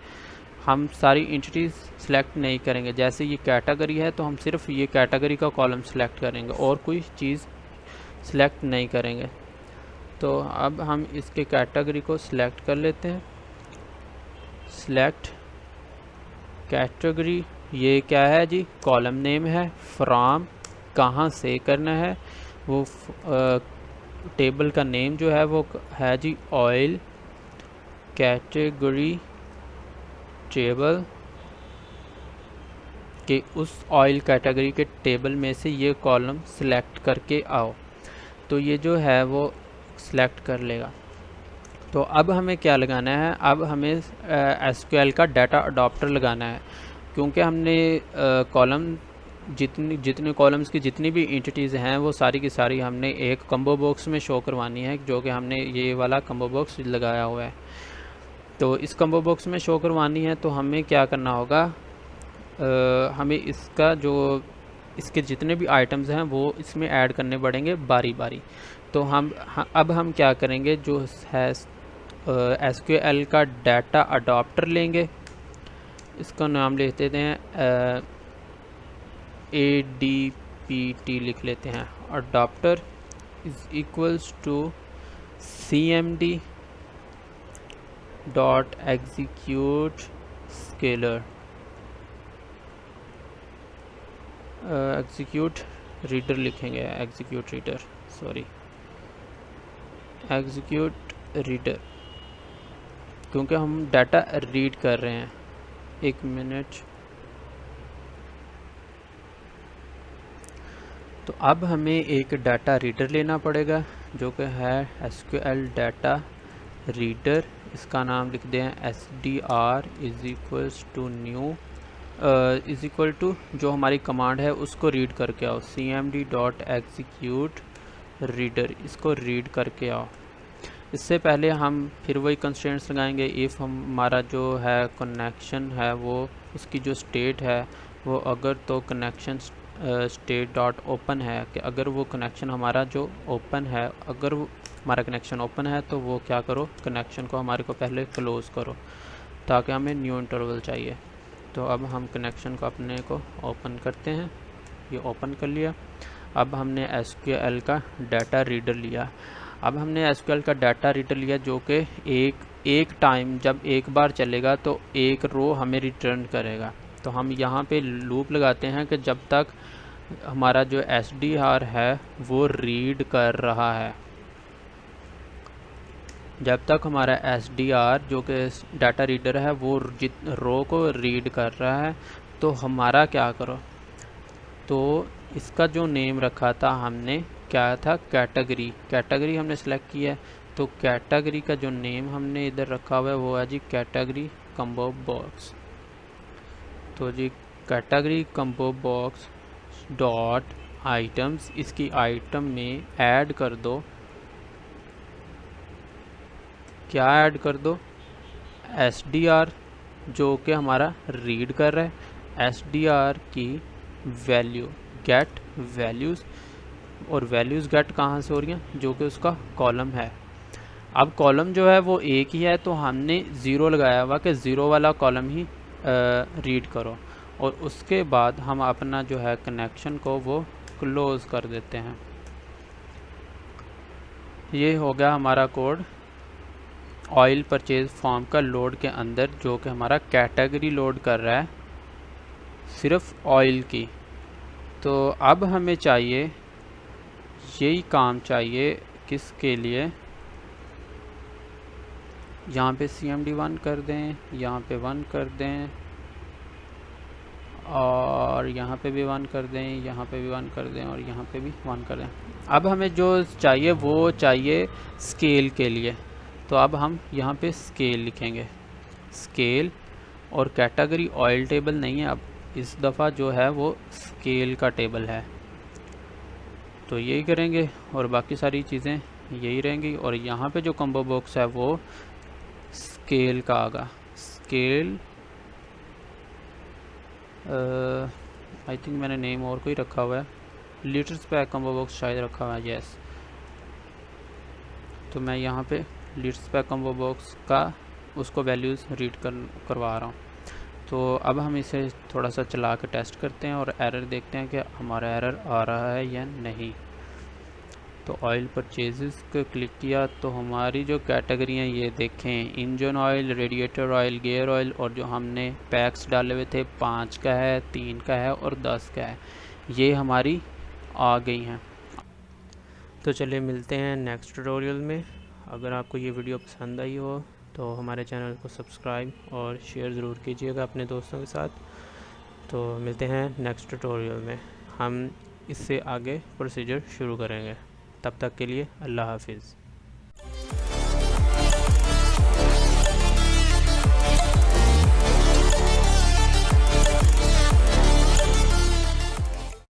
हम सारी एंटिटीज सिलेक्ट नहीं करेंगे। जैसे ये कैटेगरी है तो हम सिर्फ ये कैटेगरी का कॉलम सिलेक्ट करेंगे और कोई चीज़ सिलेक्ट नहीं करेंगे। तो अब हम इसके कैटेगरी को सिलेक्ट कर लेते हैं, सिलेक्ट कैटेगरी, ये क्या है जी, कॉलम नेम है, फ्रॉम कहाँ से करना है, वो टेबल का नेम जो है वो है जी ऑयल, कैटेगरी टेबल के उस ऑयल कैटेगरी के टेबल में से ये कॉलम सिलेक्ट करके आओ। तो ये जो है वो सिलेक्ट कर लेगा। तो अब हमें क्या लगाना है, अब हमें एसक्यूएल का डाटा अडॉप्टर लगाना है, क्योंकि हमने कॉलम जितने कॉलम्स की जितनी भी एंटिटीज़ हैं वो सारी की सारी हमने एक कम्बो बॉक्स में शो करवानी है, जो कि हमने ये वाला कम्बो बॉक्स लगाया हुआ है। तो इस कम्बो बॉक्स में शो करवानी है तो हमें क्या करना होगा, हमें इसके जितने भी आइटम्स हैं वो इसमें ऐड करने पड़ेंगे बारी बारी। तो अब हम क्या करेंगे, जो है एसक्यूएल का डाटा अडॉप्टर लेंगे, इसका नाम लेते हैं ADPT लिख लेते हैं, adapter is equals to CMD dot execute scalar, execute reader लिखेंगे, execute reader, sorry execute reader, क्योंकि हम डाटा रीड कर रहे हैं। एक मिनट, तो अब हमें एक डाटा रीडर लेना पड़ेगा जो कि है एसक्यूएल डाटा रीडर, इसका नाम लिख दें SDR is equals to new is equal to जो हमारी कमांड है उसको रीड करके आओ, CMD डॉट एग्जीक्यूट रीडर, इसको रीड करके आओ। इससे पहले हम फिर वही कंस्ट्रेंट्स लगाएंगे, इफ़ हमारा जो है कनेक्शन है वो उसकी जो स्टेट है वो अगर तो कनेक्शन स्टेट डॉट ओपन है, कि अगर वो कनेक्शन हमारा जो ओपन है, अगर हमारा कनेक्शन ओपन है तो वो क्या करो, कनेक्शन को हमारे को पहले क्लोज़ करो, ताकि हमें न्यू इंटरवल चाहिए। तो अब हम कनेक्शन को अपने को ओपन करते हैं, ये ओपन कर लिया। अब हमने एसक्यूएल का डाटा रीडर लिया, अब हमने एसक्यूएल का डाटा रीडर लिया जो कि एक टाइम जब एक बार चलेगा तो एक रो हमें रिटर्न करेगा। तो हम यहाँ पे लूप लगाते हैं कि जब तक हमारा जो SDR है वो रीड कर रहा है, जब तक हमारा SDR जो कि डाटा रीडर है वो रो को रीड कर रहा है, तो हमारा क्या करो, तो इसका जो नेम रखा था हमने क्या था, कैटेगरी हमने सेलेक्ट किया है। तो कैटेगरी का जो नेम हमने इधर रखा हुआ है वो है जी कैटेगरी कम्बो बॉक्स, तो जी category combo box dot items, इसकी आइटम में ऐड कर दो, क्या ऐड कर दो, SDR जो कि हमारा रीड कर रहा है, SDR की वैल्यू गेट वैल्यूज़, और वैल्यूज़ गेट कहाँ से हो रही हैं, जो कि उसका कॉलम है। अब कॉलम जो है वो एक ही है, तो हमने ज़ीरो लगाया हुआ कि ज़ीरो वाला कॉलम ही रीड करो, और उसके बाद हम अपना जो है कनेक्शन को वो क्लोज़ कर देते हैं। ये हो गया हमारा कोड ऑयल परचेज फॉर्म का लोड के अंदर, जो कि हमारा कैटेगरी लोड कर रहा है सिर्फ ऑयल की। तो अब हमें चाहिए, यही काम चाहिए किसके लिए, यहाँ पे CMD 1 कर दें, यहाँ पे 1 कर दें, और यहाँ पे भी 1 कर दें, यहाँ पे भी 1 कर दें, और यहाँ पे भी 1 कर दें। अब हमें जो चाहिए वो चाहिए स्केल के लिए, तो अब हम यहाँ पे स्केल लिखेंगे, स्केल, और कैटेगरी ऑयल टेबल नहीं है, अब इस दफ़ा जो है वो स्केल का टेबल है। तो यही करेंगे और बाकी सारी चीज़ें यही रहेंगी। और यहाँ पे जो कॉम्बो बॉक्स है वो स्केल का आगा, स्केल, आई थिंक मैंने नेम और कोई रखा हुआ है, लीटर्स पैक कॉम्बो बॉक्स शायद रखा हुआ है, यस। तो मैं यहाँ पे लीटर्स पैक कॉम्बो बॉक्स का उसको वैल्यूज़ रीड करवा रहा हूँ। तो अब हम इसे थोड़ा सा चला के टेस्ट करते हैं और एरर देखते हैं कि हमारा एरर आ रहा है या नहीं। तो ऑयल परचेजेस को क्लिक किया तो हमारी जो कैटेगरी हैं ये देखें, engine oil, radiator oil, gear oil, और जो हमने पैक्स डाले हुए थे 5 का है, 3 का है और 10 का है, ये हमारी आ गई हैं। तो चलिए मिलते हैं नेक्स्ट ट्यूटोरियल में। अगर आपको ये वीडियो पसंद आई हो तो हमारे चैनल को सब्सक्राइब और शेयर ज़रूर कीजिएगा अपने दोस्तों के साथ। तो मिलते हैं नेक्स्ट ट्यूटोरियल में, हम इससे आगे प्रोसीजर शुरू करेंगे। तब तक के लिए अल्लाह हाफिज़।